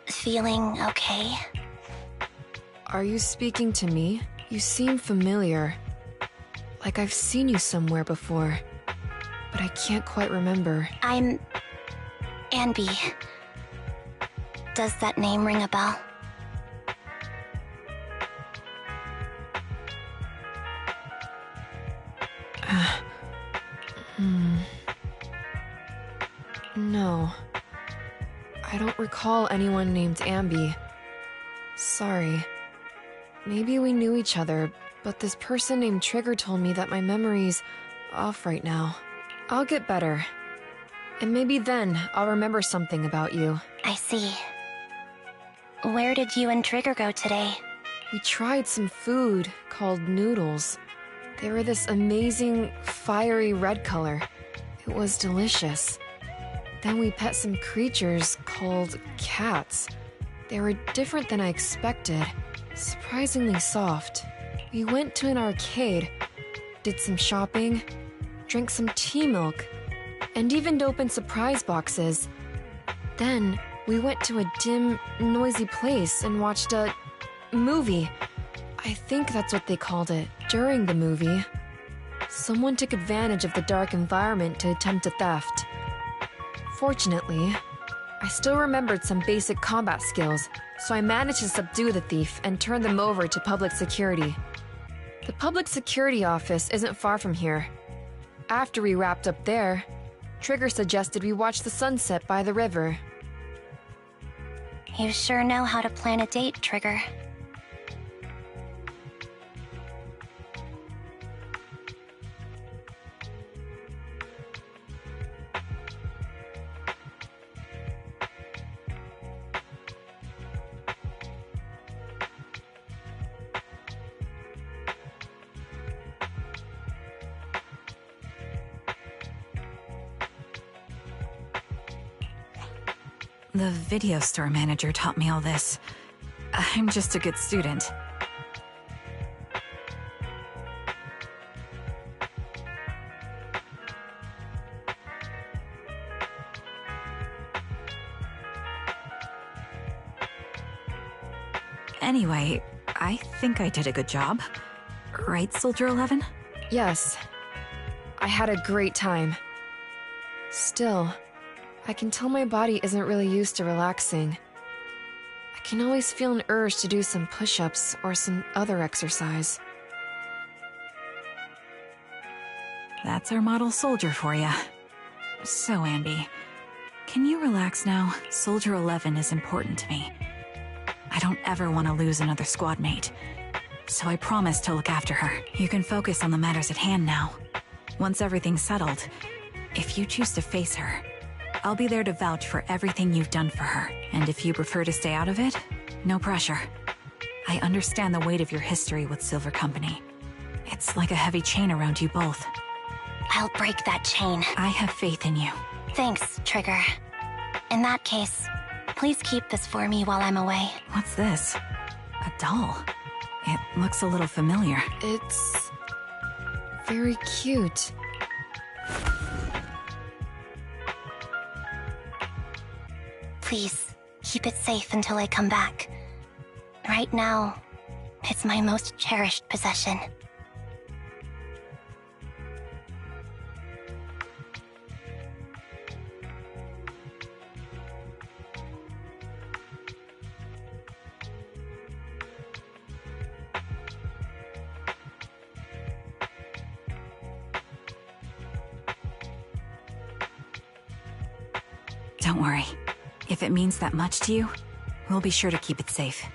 feeling okay? Are you speaking to me? You seem familiar. Like I've seen you somewhere before. But I can't quite remember. I'm Anby. Does that name ring a bell? No. I don't recall anyone named Anby. Sorry. Maybe we knew each other, but this person named Trigger told me that my memory's off right now. I'll get better. And maybe then I'll remember something about you. I see. Where did you and Trigger go today? We tried some food called noodles. They were this amazing, fiery red color. It was delicious. Then we pet some creatures called cats. They were different than I expected, surprisingly soft. We went to an arcade, did some shopping, drank some tea milk, and even opened surprise boxes. Then we went to a dim, noisy place and watched a movie. I think that's what they called it. During the movie, someone took advantage of the dark environment to attempt a theft. Fortunately, I still remembered some basic combat skills, so I managed to subdue the thief and turn them over to public security. The public security office isn't far from here. After we wrapped up there, Trigger suggested we watch the sunset by the river. You sure know how to plan a date, Trigger. The video store manager taught me all this. I'm just a good student. Anyway, I think I did a good job. Right, Soldier 11? Yes. I had a great time. Still, I can tell my body isn't really used to relaxing. I can always feel an urge to do some push-ups or some other exercise. That's our model soldier for you. So, Anby, can you relax now? Soldier 11 is important to me. I don't ever want to lose another squad mate. So I promise to look after her. You can focus on the matters at hand now. Once everything's settled, if you choose to face her, I'll be there to vouch for everything you've done for her. And if you prefer to stay out of it, no pressure. I understand the weight of your history with Silver Company. It's like a heavy chain around you both. I'll break that chain. I have faith in you. Thanks, Trigger. In that case, please keep this for me while I'm away. What's this? A doll? It looks a little familiar. It's very cute. Please, keep it safe until I come back. Right now, it's my most cherished possession. Don't worry. If it means that much to you, we'll be sure to keep it safe.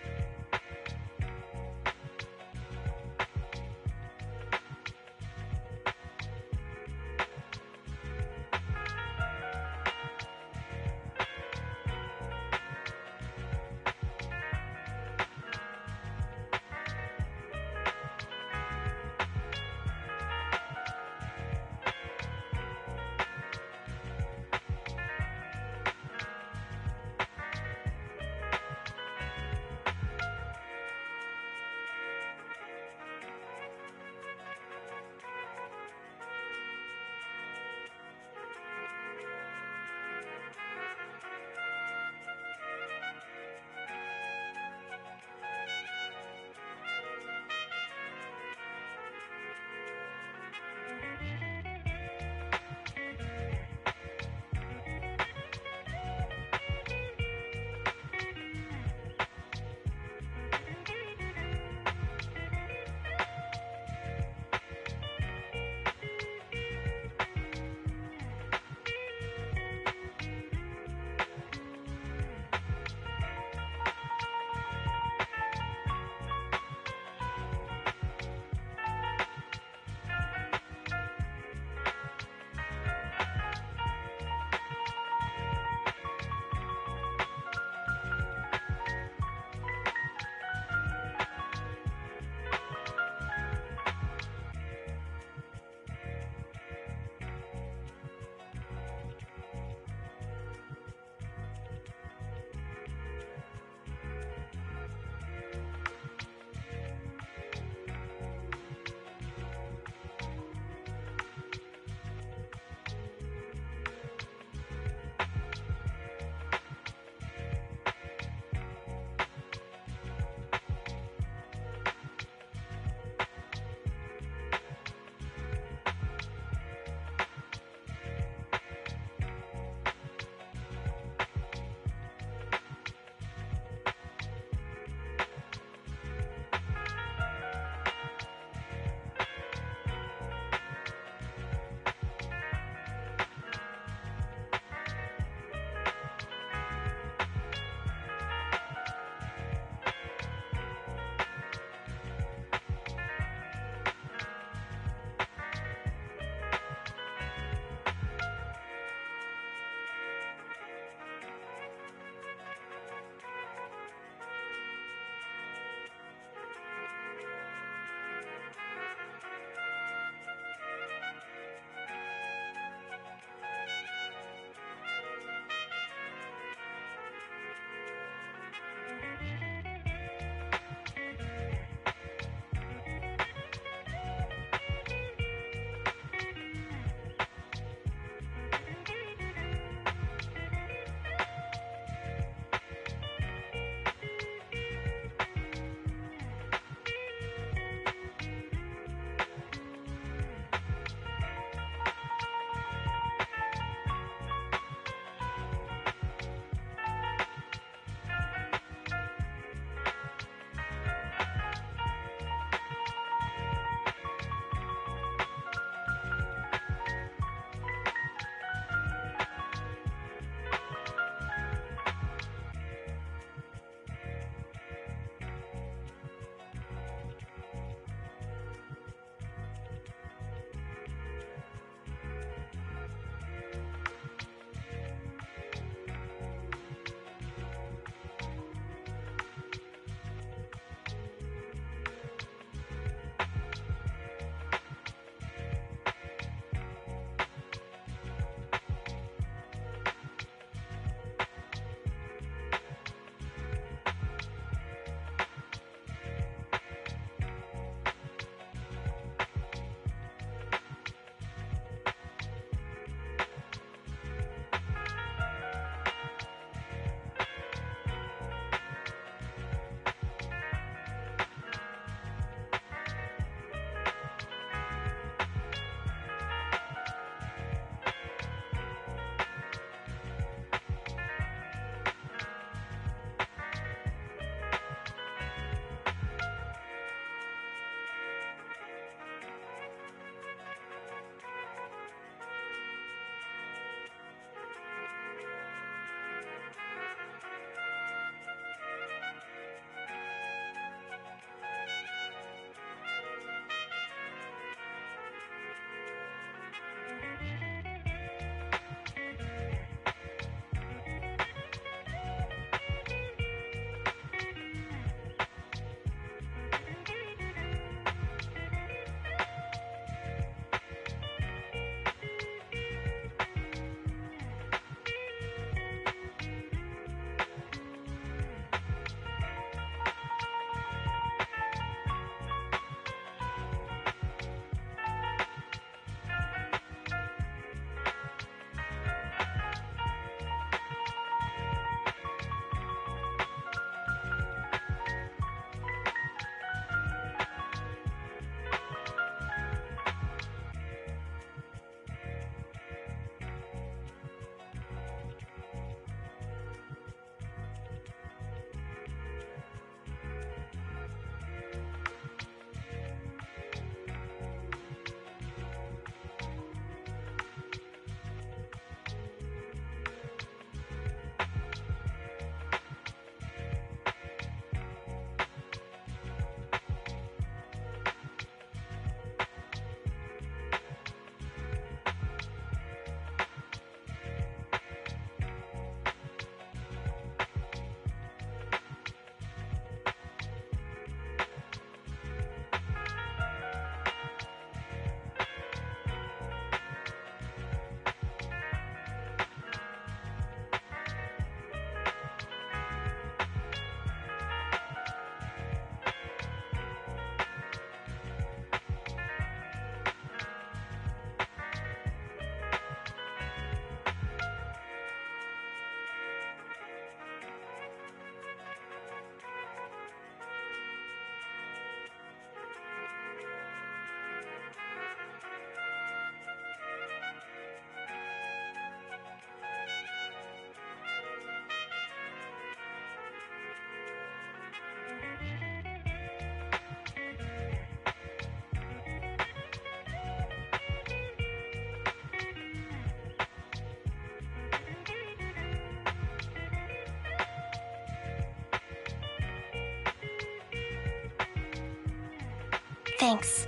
Thanks.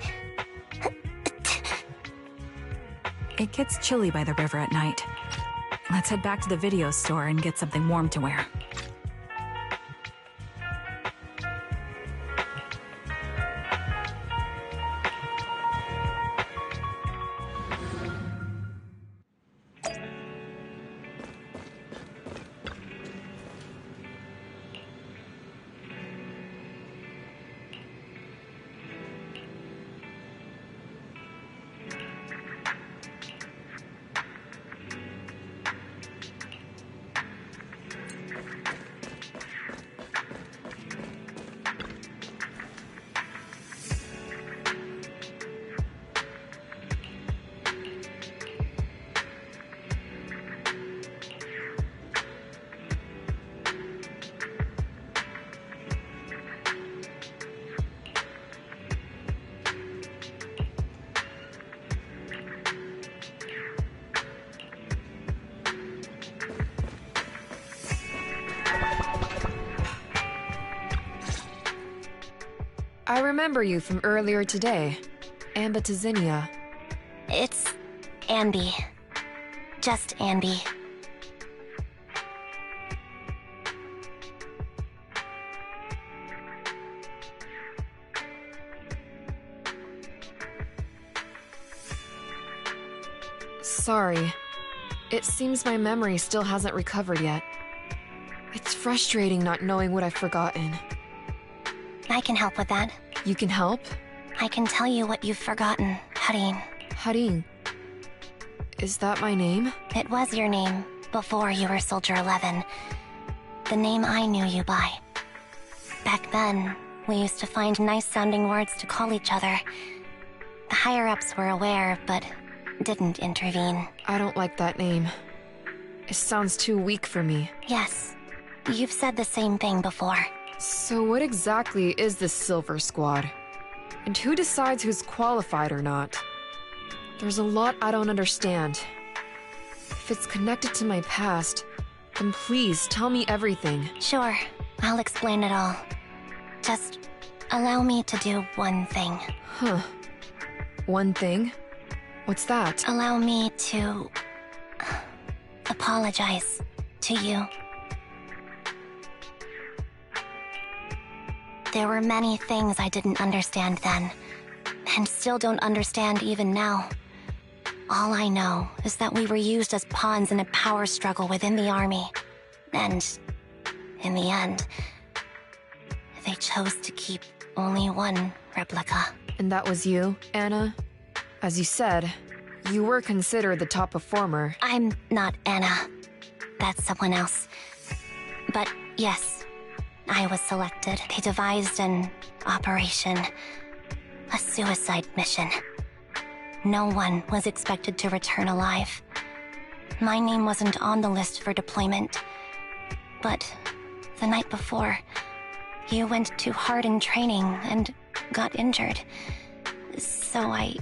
It gets chilly by the river at night. Let's head back to the video store and get something warm to wear. I remember you from earlier today. Ambitizinia. It's Ambi. Just Ambi. Sorry. It seems my memory still hasn't recovered yet. It's frustrating not knowing what I've forgotten. I can help with that. You can help? I can tell you what you've forgotten, Harin. Harin. Is that my name? It was your name before you were Soldier 11. The name I knew you by. Back then, we used to find nice-sounding words to call each other. The higher-ups were aware, but didn't intervene. I don't like that name. It sounds too weak for me. Yes, you've said the same thing before. So what exactly is this Silver Squad? And who decides who's qualified or not? There's a lot I don't understand. If it's connected to my past, then please tell me everything. Sure, I'll explain it all. Just allow me to do one thing. Huh. One thing? What's that? Allow me to apologize to you. There were many things I didn't understand then, and still don't understand even now. All I know is that we were used as pawns in a power struggle within the army. And, in the end, they chose to keep only one replica. And that was you, Anna? As you said, you were considered the top performer. I'm not Anna. That's someone else. But yes, I was selected. They devised an operation. A suicide mission. No one was expected to return alive. My name wasn't on the list for deployment. But the night before, you went too hard in training and got injured. So I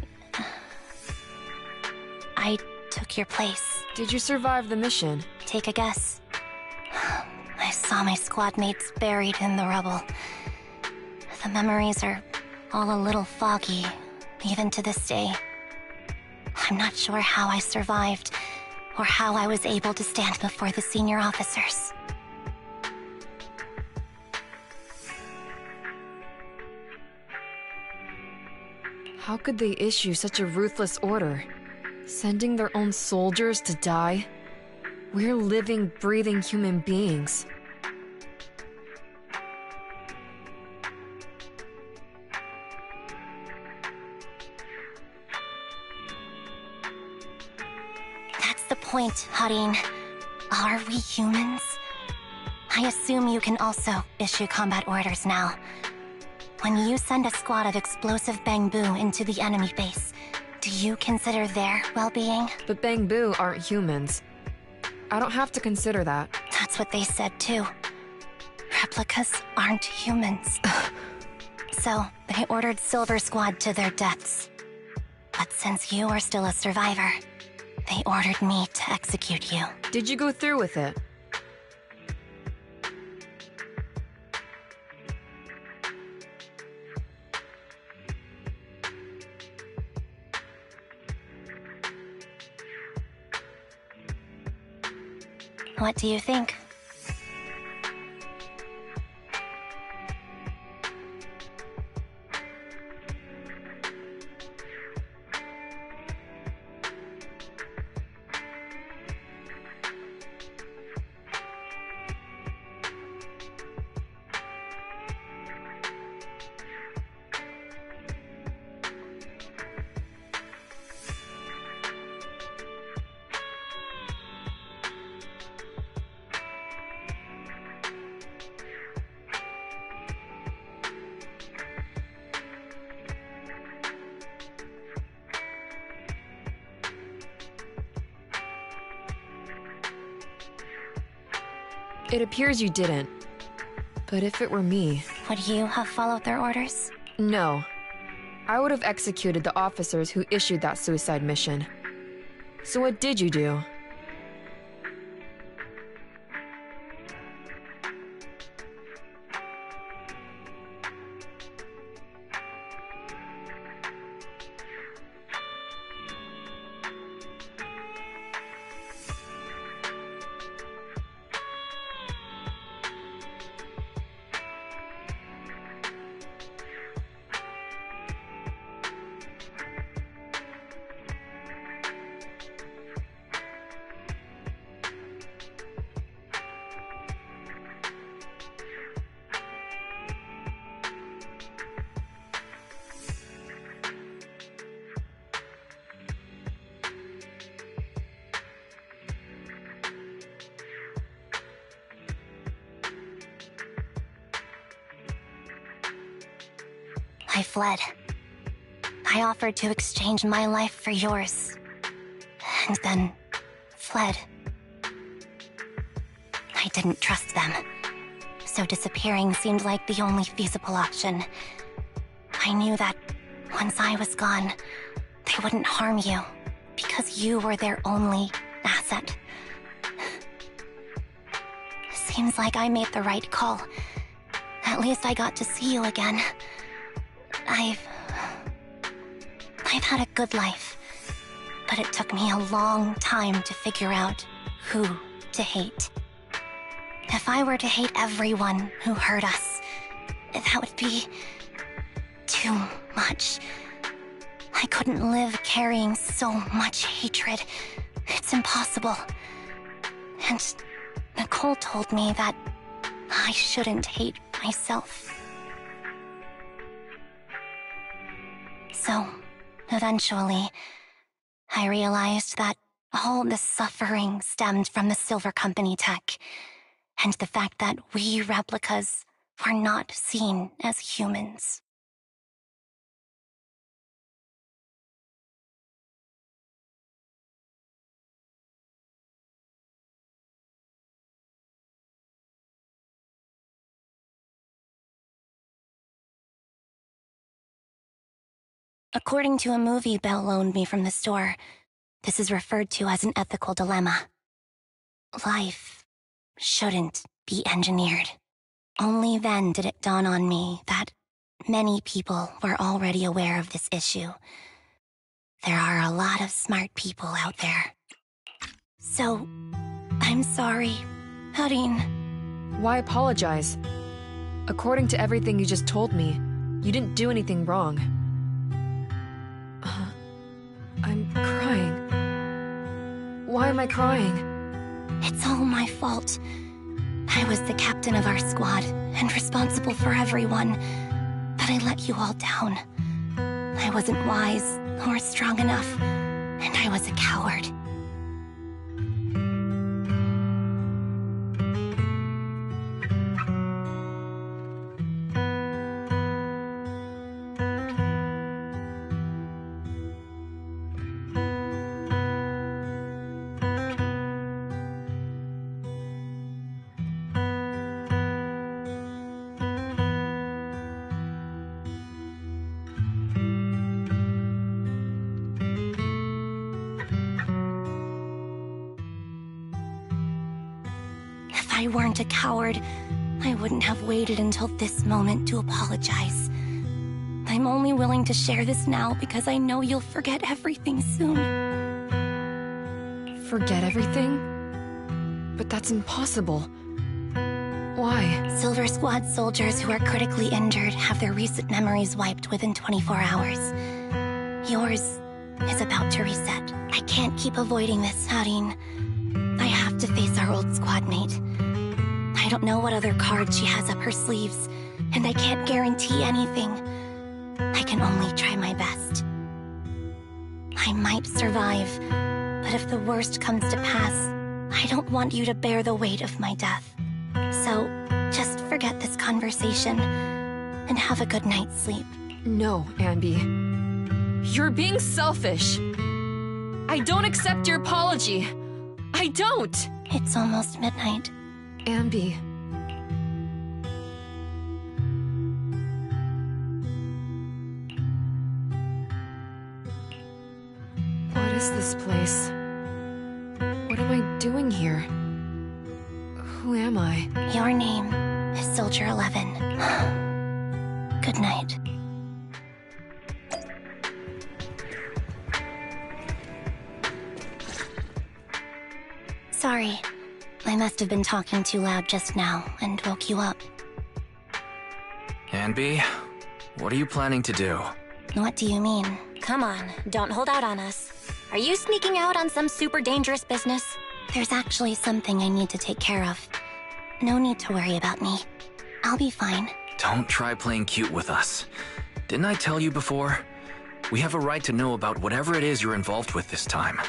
took your place. Did you survive the mission? Take a guess. I saw my squad mates buried in the rubble. The memories are all a little foggy, even to this day. I'm not sure how I survived, or how I was able to stand before the senior officers. How could they issue such a ruthless order? Sending their own soldiers to die? We're living, breathing human beings. That's the point, Harin. Are we humans? I assume you can also issue combat orders now. When you send a squad of explosive Bangbu into the enemy base, do you consider their well-being? But Bangbu aren't humans. I don't have to consider that. That's what they said too. Replicas aren't humans. So, they ordered Silver Squad to their deaths. But since you are still a survivor, they ordered me to execute you. Did you go through with it? What do you think? It appears you didn't. But if it were me... Would you have followed their orders? No. I would have executed the officers who issued that suicide mission. So what did you do? I fled. I offered to exchange my life for yours. And then fled. I didn't trust them. So disappearing seemed like the only feasible option. I knew that once I was gone, they wouldn't harm you, because you were their only asset. Seems like I made the right call. At least I got to see you again. I've had a good life, but it took me a long time to figure out who to hate. If I were to hate everyone who hurt us, that would be too much. I couldn't live carrying so much hatred. It's impossible. And Nicole told me that I shouldn't hate myself. So, eventually, I realized that all the suffering stemmed from the Silver Company tech, and the fact that we replicas were not seen as humans. According to a movie Belle loaned me from the store, this is referred to as an ethical dilemma. Life shouldn't be engineered. Only then did it dawn on me that many people were already aware of this issue. There are a lot of smart people out there. So, I'm sorry, Harin. Why apologize? According to everything you just told me, you didn't do anything wrong. I'm crying. Why am I crying? It's all my fault. I was the captain of our squad and responsible for everyone, but I let you all down. I wasn't wise or strong enough, and I was a coward. If I weren't a coward, I wouldn't have waited until this moment to apologize. I'm only willing to share this now because I know you'll forget everything soon. Forget everything? but that's impossible. Why? Silver Squad soldiers who are critically injured have their recent memories wiped within 24 hours. Yours is about to reset. I can't keep avoiding this, Harin. I have to face our old squad mate. I don't know what other cards she has up her sleeves, and I can't guarantee anything. I can only try my best. I might survive, but if the worst comes to pass, I don't want you to bear the weight of my death. So, just forget this conversation, and have a good night's sleep. No, Ambi. You're being selfish. I don't accept your apology. I don't! It's almost midnight. Ambi. What is this place? What am I doing here? Who am I? Your name is Soldier 11. Good night. Sorry. I must have been talking too loud just now and woke you up. Anby, what are you planning to do? What do you mean? Come on, don't hold out on us. Are you sneaking out on some super dangerous business? There's actually something I need to take care of. No need to worry about me. I'll be fine. Don't try playing cute with us. Didn't I tell you before? We have a right to know about whatever it is you're involved with this time.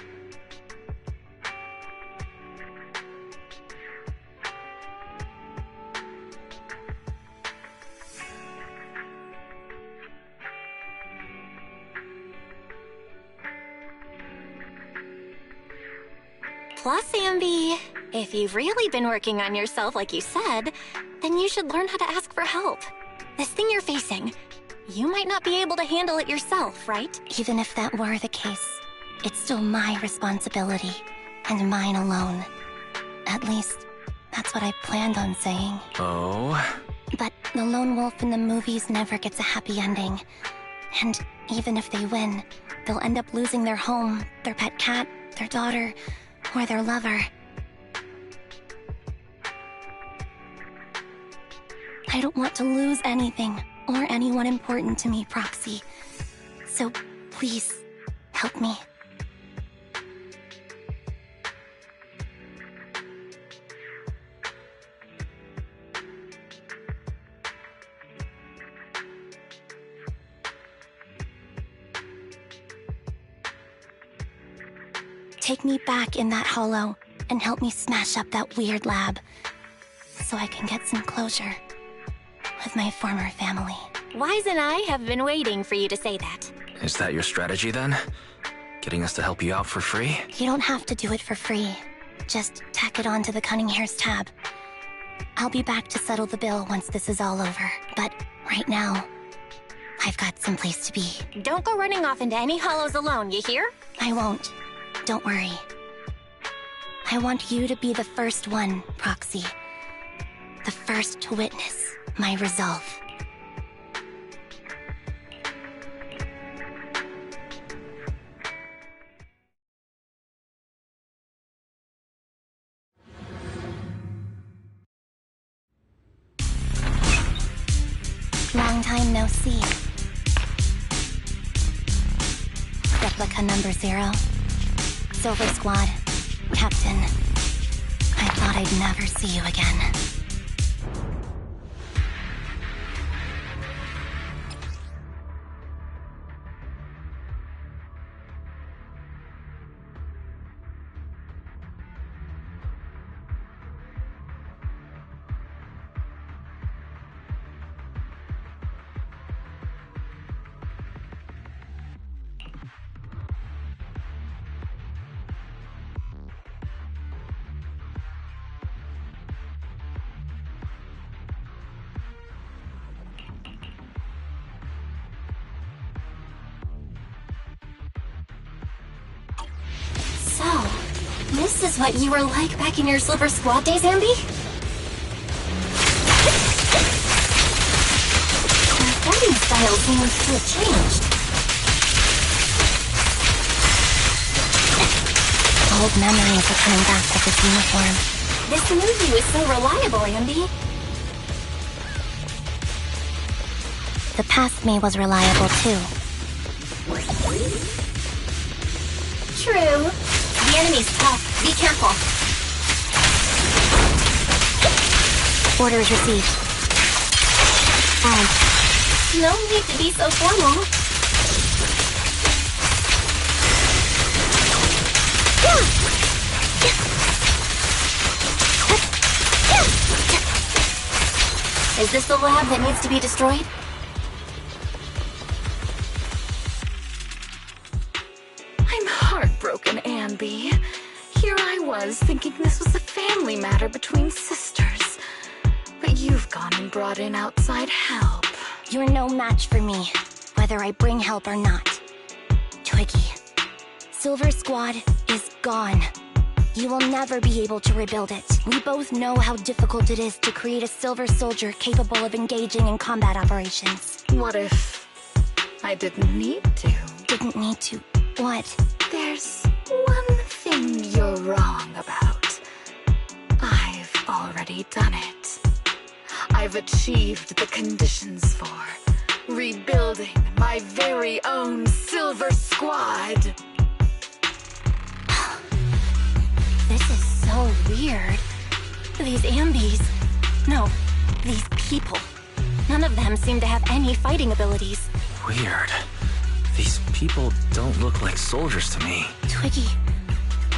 Plus, Ambi, if you've really been working on yourself like you said, then you should learn how to ask for help. This thing you're facing, you might not be able to handle it yourself, right? Even if that were the case, it's still my responsibility, and mine alone. At least, that's what I planned on saying. Oh? But the lone wolf in the movies never gets a happy ending. And even if they win, they'll end up losing their home, their pet cat, their daughter, or their lover. I don't want to lose anything, or anyone important to me, Proxy. So, please, help me. Take me back in that hollow, and help me smash up that weird lab, so I can get some closure with my former family. Wise and I have been waiting for you to say that. Is that your strategy then? Getting us to help you out for free? You don't have to do it for free. Just tack it onto the Cunning Hair's tab. I'll be back to settle the bill once this is all over. But right now, I've got some place to be. Don't go running off into any hollows alone, you hear? I won't. Don't worry. I want you to be the first one, Proxy. The first to witness my resolve. Long time no see. Replica number 0. Silver Squad, Captain. I thought I'd never see you again. This is what you were like back in your Silver Squad days, Ambi? Your fighting style seems to have changed. Old memories are coming back with this uniform. This new you is so reliable, Andy. The past me was reliable too. True. The enemy's tough. Be careful. Orders received. No need to be so formal. Is this the lab that needs to be destroyed? I'm heartbroken, Anby. Here I was, thinking this was a family matter between sisters. But you've gone and brought in outside help. You're no match for me, whether I bring help or not. Twiggy, Silver Squad is gone. You will never be able to rebuild it. We both know how difficult it is to create a Silver Soldier capable of engaging in combat operations. What if I didn't need to? Didn't need to. What? There's one thing you're wrong about. I've already done it. I've achieved the conditions for rebuilding my very own Silver Squad. This is so weird. These Ambies... No, these people. None of them seem to have any fighting abilities. Weird. These people don't look like soldiers to me. Twiggy,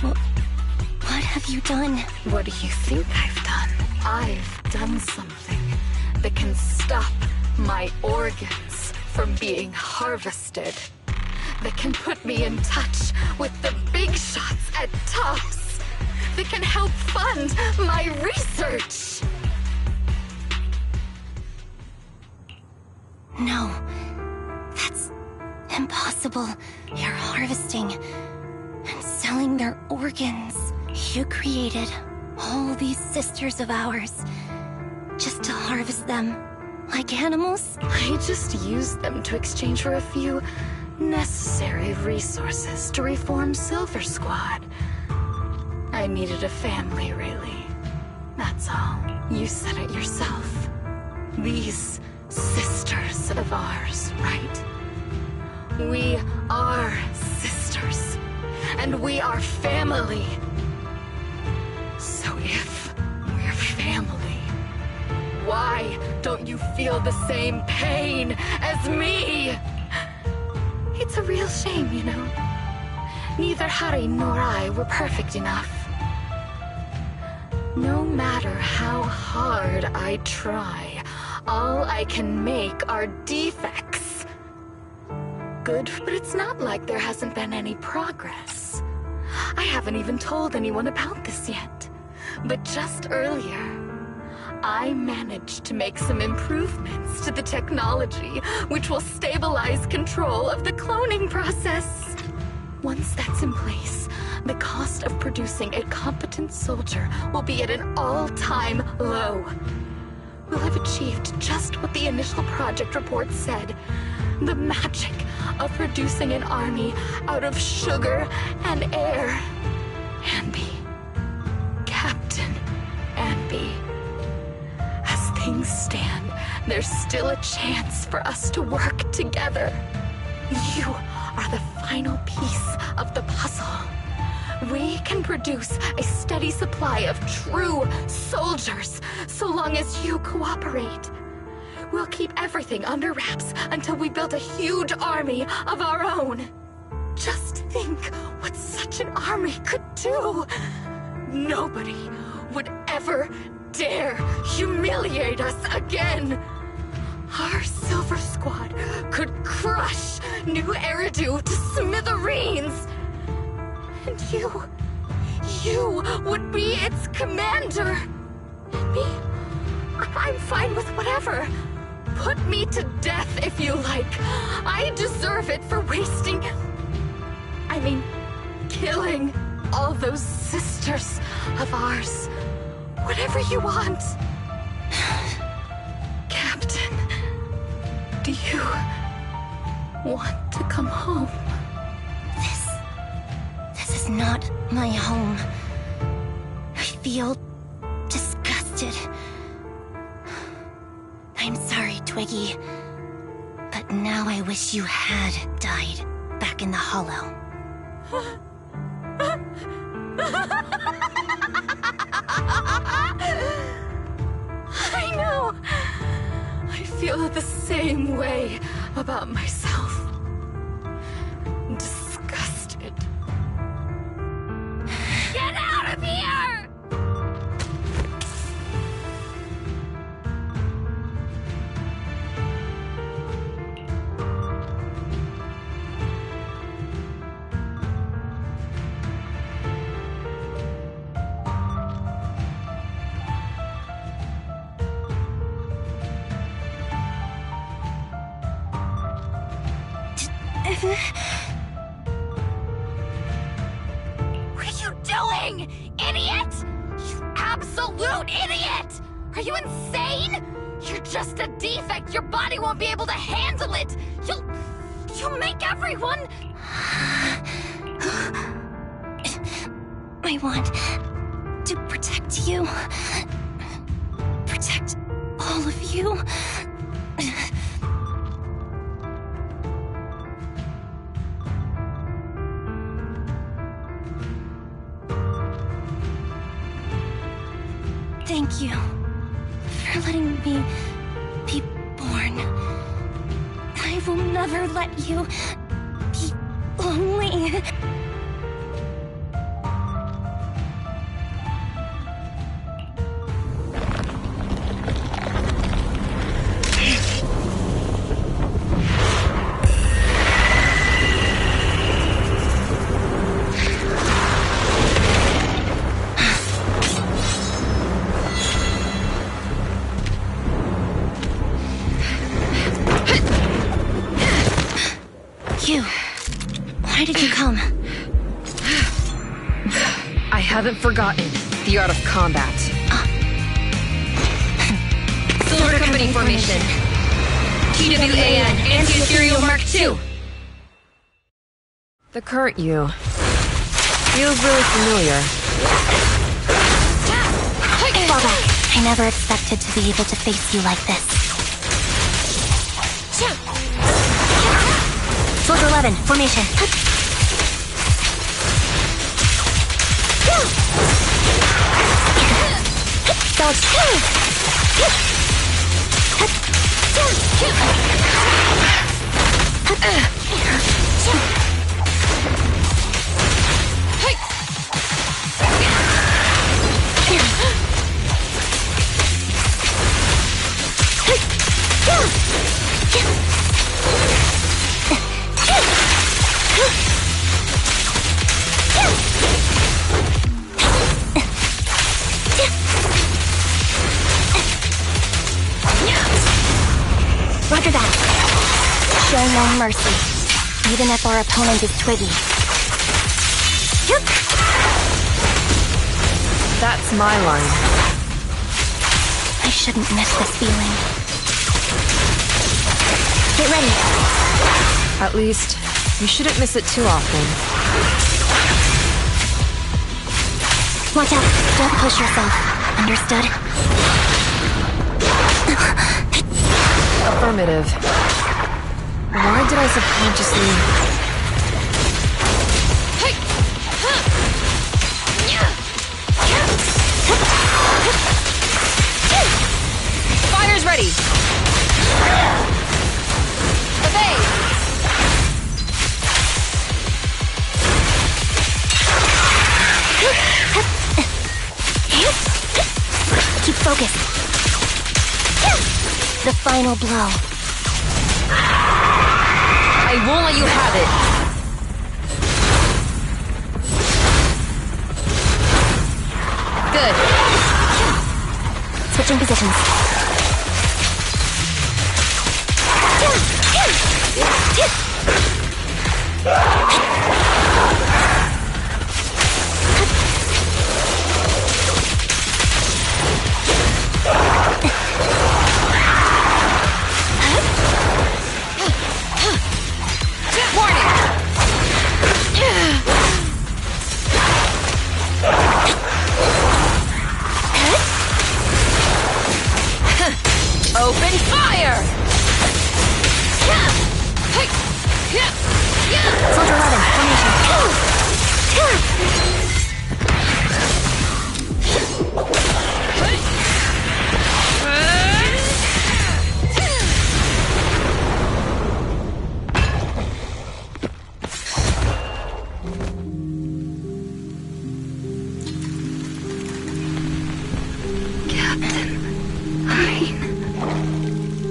what have you done? What do you think I've done? I've done something that can stop my organs from being harvested. That can put me in touch with the big shots at tops. That can help fund my research. No, that's impossible. You're harvesting and selling their organs. You created all these sisters of ours just to harvest them like animals? I just used them to exchange for a few necessary resources to reform Silver Squad. I needed a family, really. That's all. You said it yourself. These sisters of ours, right? We are sisters. And we are family. So if we're family, why don't you feel the same pain as me? It's a real shame, you know. Neither Harry nor I were perfect enough. No matter how hard I try, all I can make are defects. Good, but it's not like there hasn't been any progress. I haven't even told anyone about this yet. But just earlier, I managed to make some improvements to the technology, which will stabilize control of the cloning process. Once that's in place, the cost of producing a competent soldier will be at an all-time low. We'll have achieved just what the initial project report said. The magic of producing an army out of sugar and air. Anby. Captain Anby. As things stand, there's still a chance for us to work together. You are the final piece of the puzzle. We can produce a steady supply of true soldiers so long as you cooperate. We'll keep everything under wraps until we build a huge army of our own. Just think what such an army could do. Nobody would ever dare humiliate us again. Our Silver Squad could crush New Eridu to smithereens. And you would be its commander. Me? I'm fine with whatever. Put me to death if you like. I deserve it for killing all those sisters of ours. Whatever you want. Captain, do you want to come home? This is not my home. I feel unexpected. I'm sorry, Twiggy. But now I wish you had died back in the hollow. I know. I feel the same way about myself. Disgusted. Get out of here! What are you doing, idiot? You absolute idiot! Are you insane? You're just a defect. Your body won't be able to handle it. You'll make everyone... I want to protect you. Protect all of you. Thank you for letting me be born. I will never let you be lonely. Why did you come? I haven't forgotten the art of combat. Silver Company formation. TWAN, Anti-Ethereal Mark II. The current you feels really familiar. Fall back. I never expected to be able to face you like this. Soldier 11, formation. Roger that. Show no mercy, even if our opponent is Twiggy. That's my line. I shouldn't miss this feeling. Get ready. At least, you shouldn't miss it too often. Watch out. Don't push yourself. Understood? Affirmative. Why did I subconsciously... Fire's ready! Evade! Keep focused. The final blow. I won't let you have it. Good. Switching positions.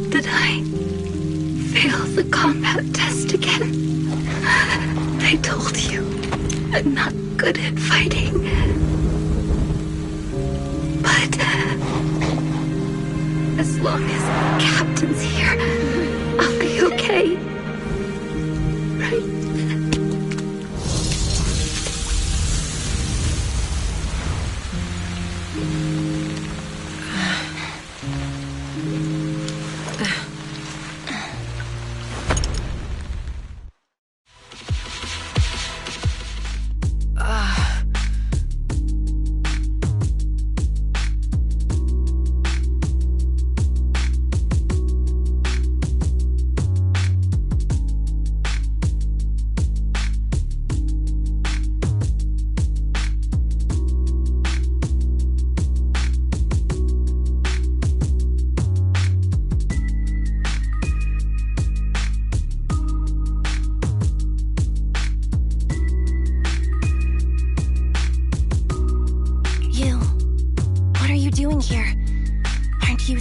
Did I fail the combat test again? I told you, I'm not good at fighting. But as long as Captain's here, I'll be okay. Right?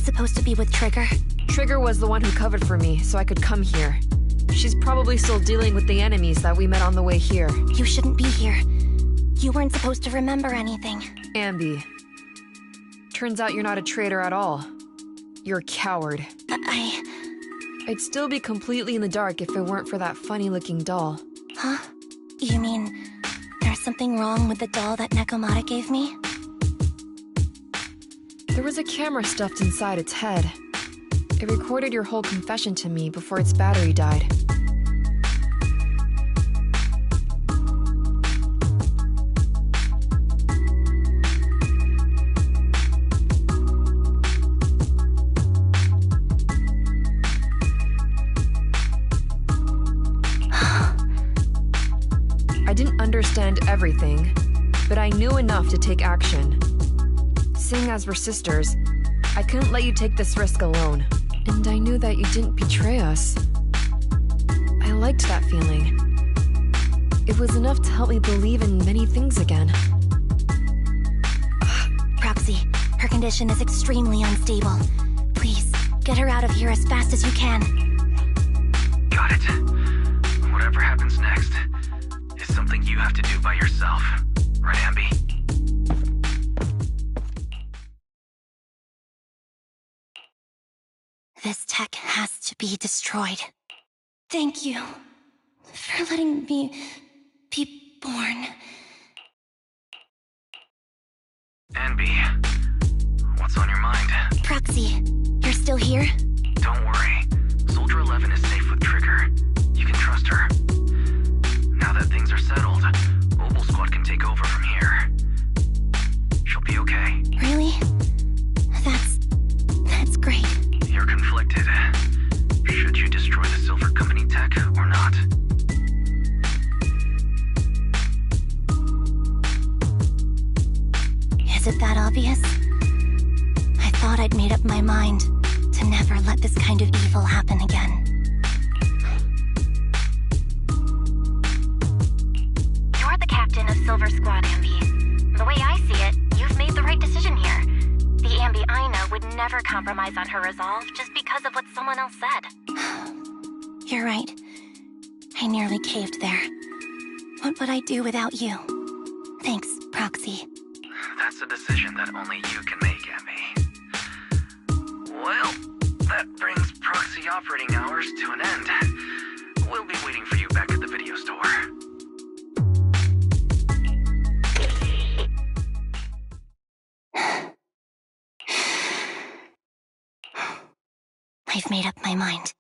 Supposed to be with Trigger? Trigger was the one who covered for me, so I could come here. She's probably still dealing with the enemies that we met on the way here. You shouldn't be here. You weren't supposed to remember anything. Ambi. Turns out you're not a traitor at all. You're a coward. I'd still be completely in the dark if it weren't for that funny-looking doll. Huh? You mean there's something wrong with the doll that Nekomata gave me? There was a camera stuffed inside its head. It recorded your whole confession to me before its battery died. I didn't understand everything, but I knew enough to take action. Seeing as we're sisters, I couldn't let you take this risk alone. And I knew that you didn't betray us. I liked that feeling. It was enough to help me believe in many things again. Proxy, her condition is extremely unstable. Please, get her out of here as fast as you can. Got it. Whatever happens next is something you have to do by yourself. Right, Ambi? This tech has to be destroyed. Thank you for letting me be born. Ambi, what's on your mind? Proxy, you're still here? Don't worry. Soldier 11 is safe with Trigger. You can trust her. Now that things are settled, Mobile Squad can take over from here. She'll be okay. Really? That's great. You're conflicted. Should you destroy the Silver Company tech or not? Is it that obvious? I thought I'd made up my mind to never let this kind of evil happen again. You're the captain of Silver Squad, Ambi. The way I see it, you've made the right decision here. The Ambi I know would never compromise on her resolve just because of what someone else said. You're right. I nearly caved there. What would I do without you? Thanks, Proxy. That's a decision that only you can make, Ambi. Well, that brings proxy operating hours to an end. We'll be waiting for you back at the video store. I've made up my mind.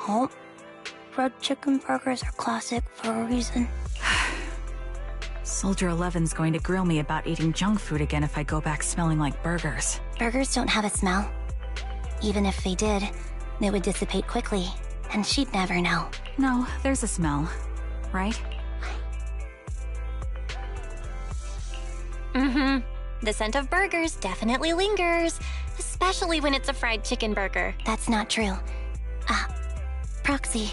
Oh, fried chicken burgers are classic for a reason. Soldier 11's going to grill me about eating junk food again if I go back smelling like burgers. Burgers don't have a smell. Even if they did, they would dissipate quickly, and she'd never know. No, there's a smell, right? Mm-hmm. The scent of burgers definitely lingers, especially when it's a fried chicken burger. That's not true. Proxy,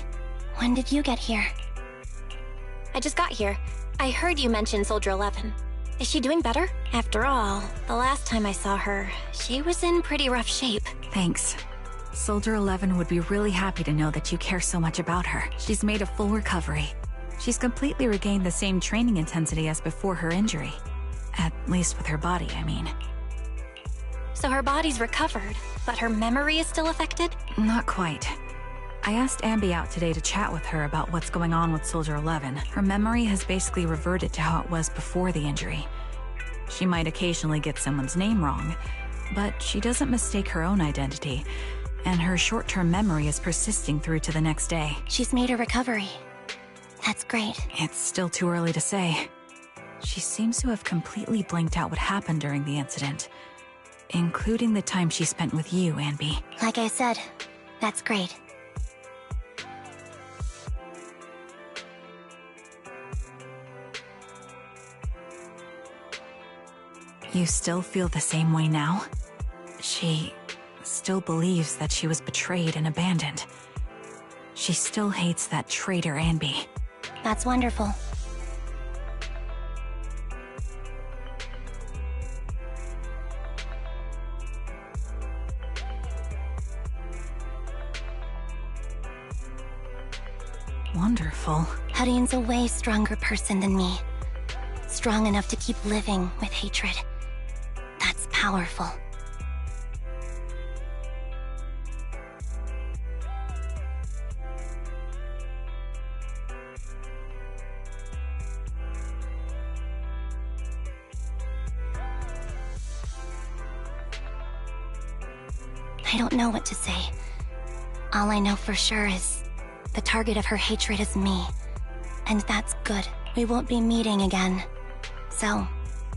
when did you get here? I just got here. I heard you mention Soldier 11. Is she doing better? After all, the last time I saw her, she was in pretty rough shape. Thanks. Soldier 11 would be really happy to know that you care so much about her. She's made a full recovery. She's completely regained the same training intensity as before her injury. At least with her body, I mean. So her body's recovered, but her memory is still affected? Not quite. I asked Ambi out today to chat with her about what's going on with Soldier 11. Her memory has basically reverted to how it was before the injury. She might occasionally get someone's name wrong, but she doesn't mistake her own identity, and her short-term memory is persisting through to the next day. She's made a recovery. That's great. It's still too early to say. She seems to have completely blanked out what happened during the incident, including the time she spent with you, Ambi. Like I said, that's great. You still feel the same way now? She still believes that she was betrayed and abandoned. She still hates that traitor Ambi. That's wonderful. Wonderful. Hadine's a way stronger person than me. Strong enough to keep living with hatred. That's powerful. I don't know what to say. All I know for sure is the target of her hatred is me. And that's good. We won't be meeting again. So,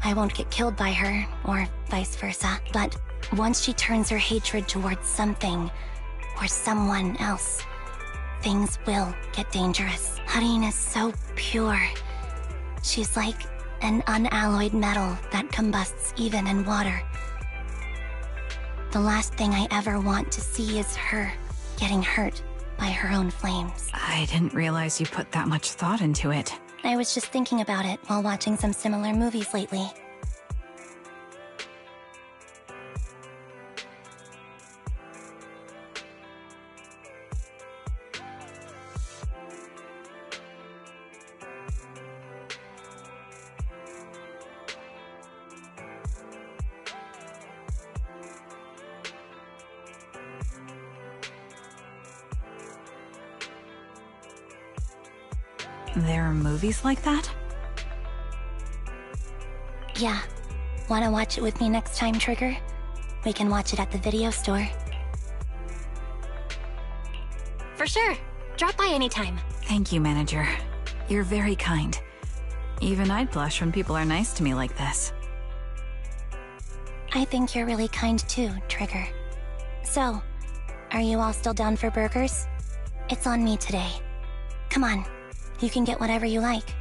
I won't get killed by her, or vice versa. But once she turns her hatred towards something, or someone else, things will get dangerous. Hadine is so pure. She's like an unalloyed metal that combusts even in water. The last thing I ever want to see is her getting hurt by her own flames. I didn't realize you put that much thought into it. I was just thinking about it while watching some similar movies lately. There are movies like that? Yeah. Wanna watch it with me next time, Trigger? We can watch it at the video store. For sure. Drop by anytime. Thank you, Manager. You're very kind. Even I'd blush when people are nice to me like this. I think you're really kind too, Trigger. So, are you all still down for burgers? It's on me today. Come on, you can get whatever you like.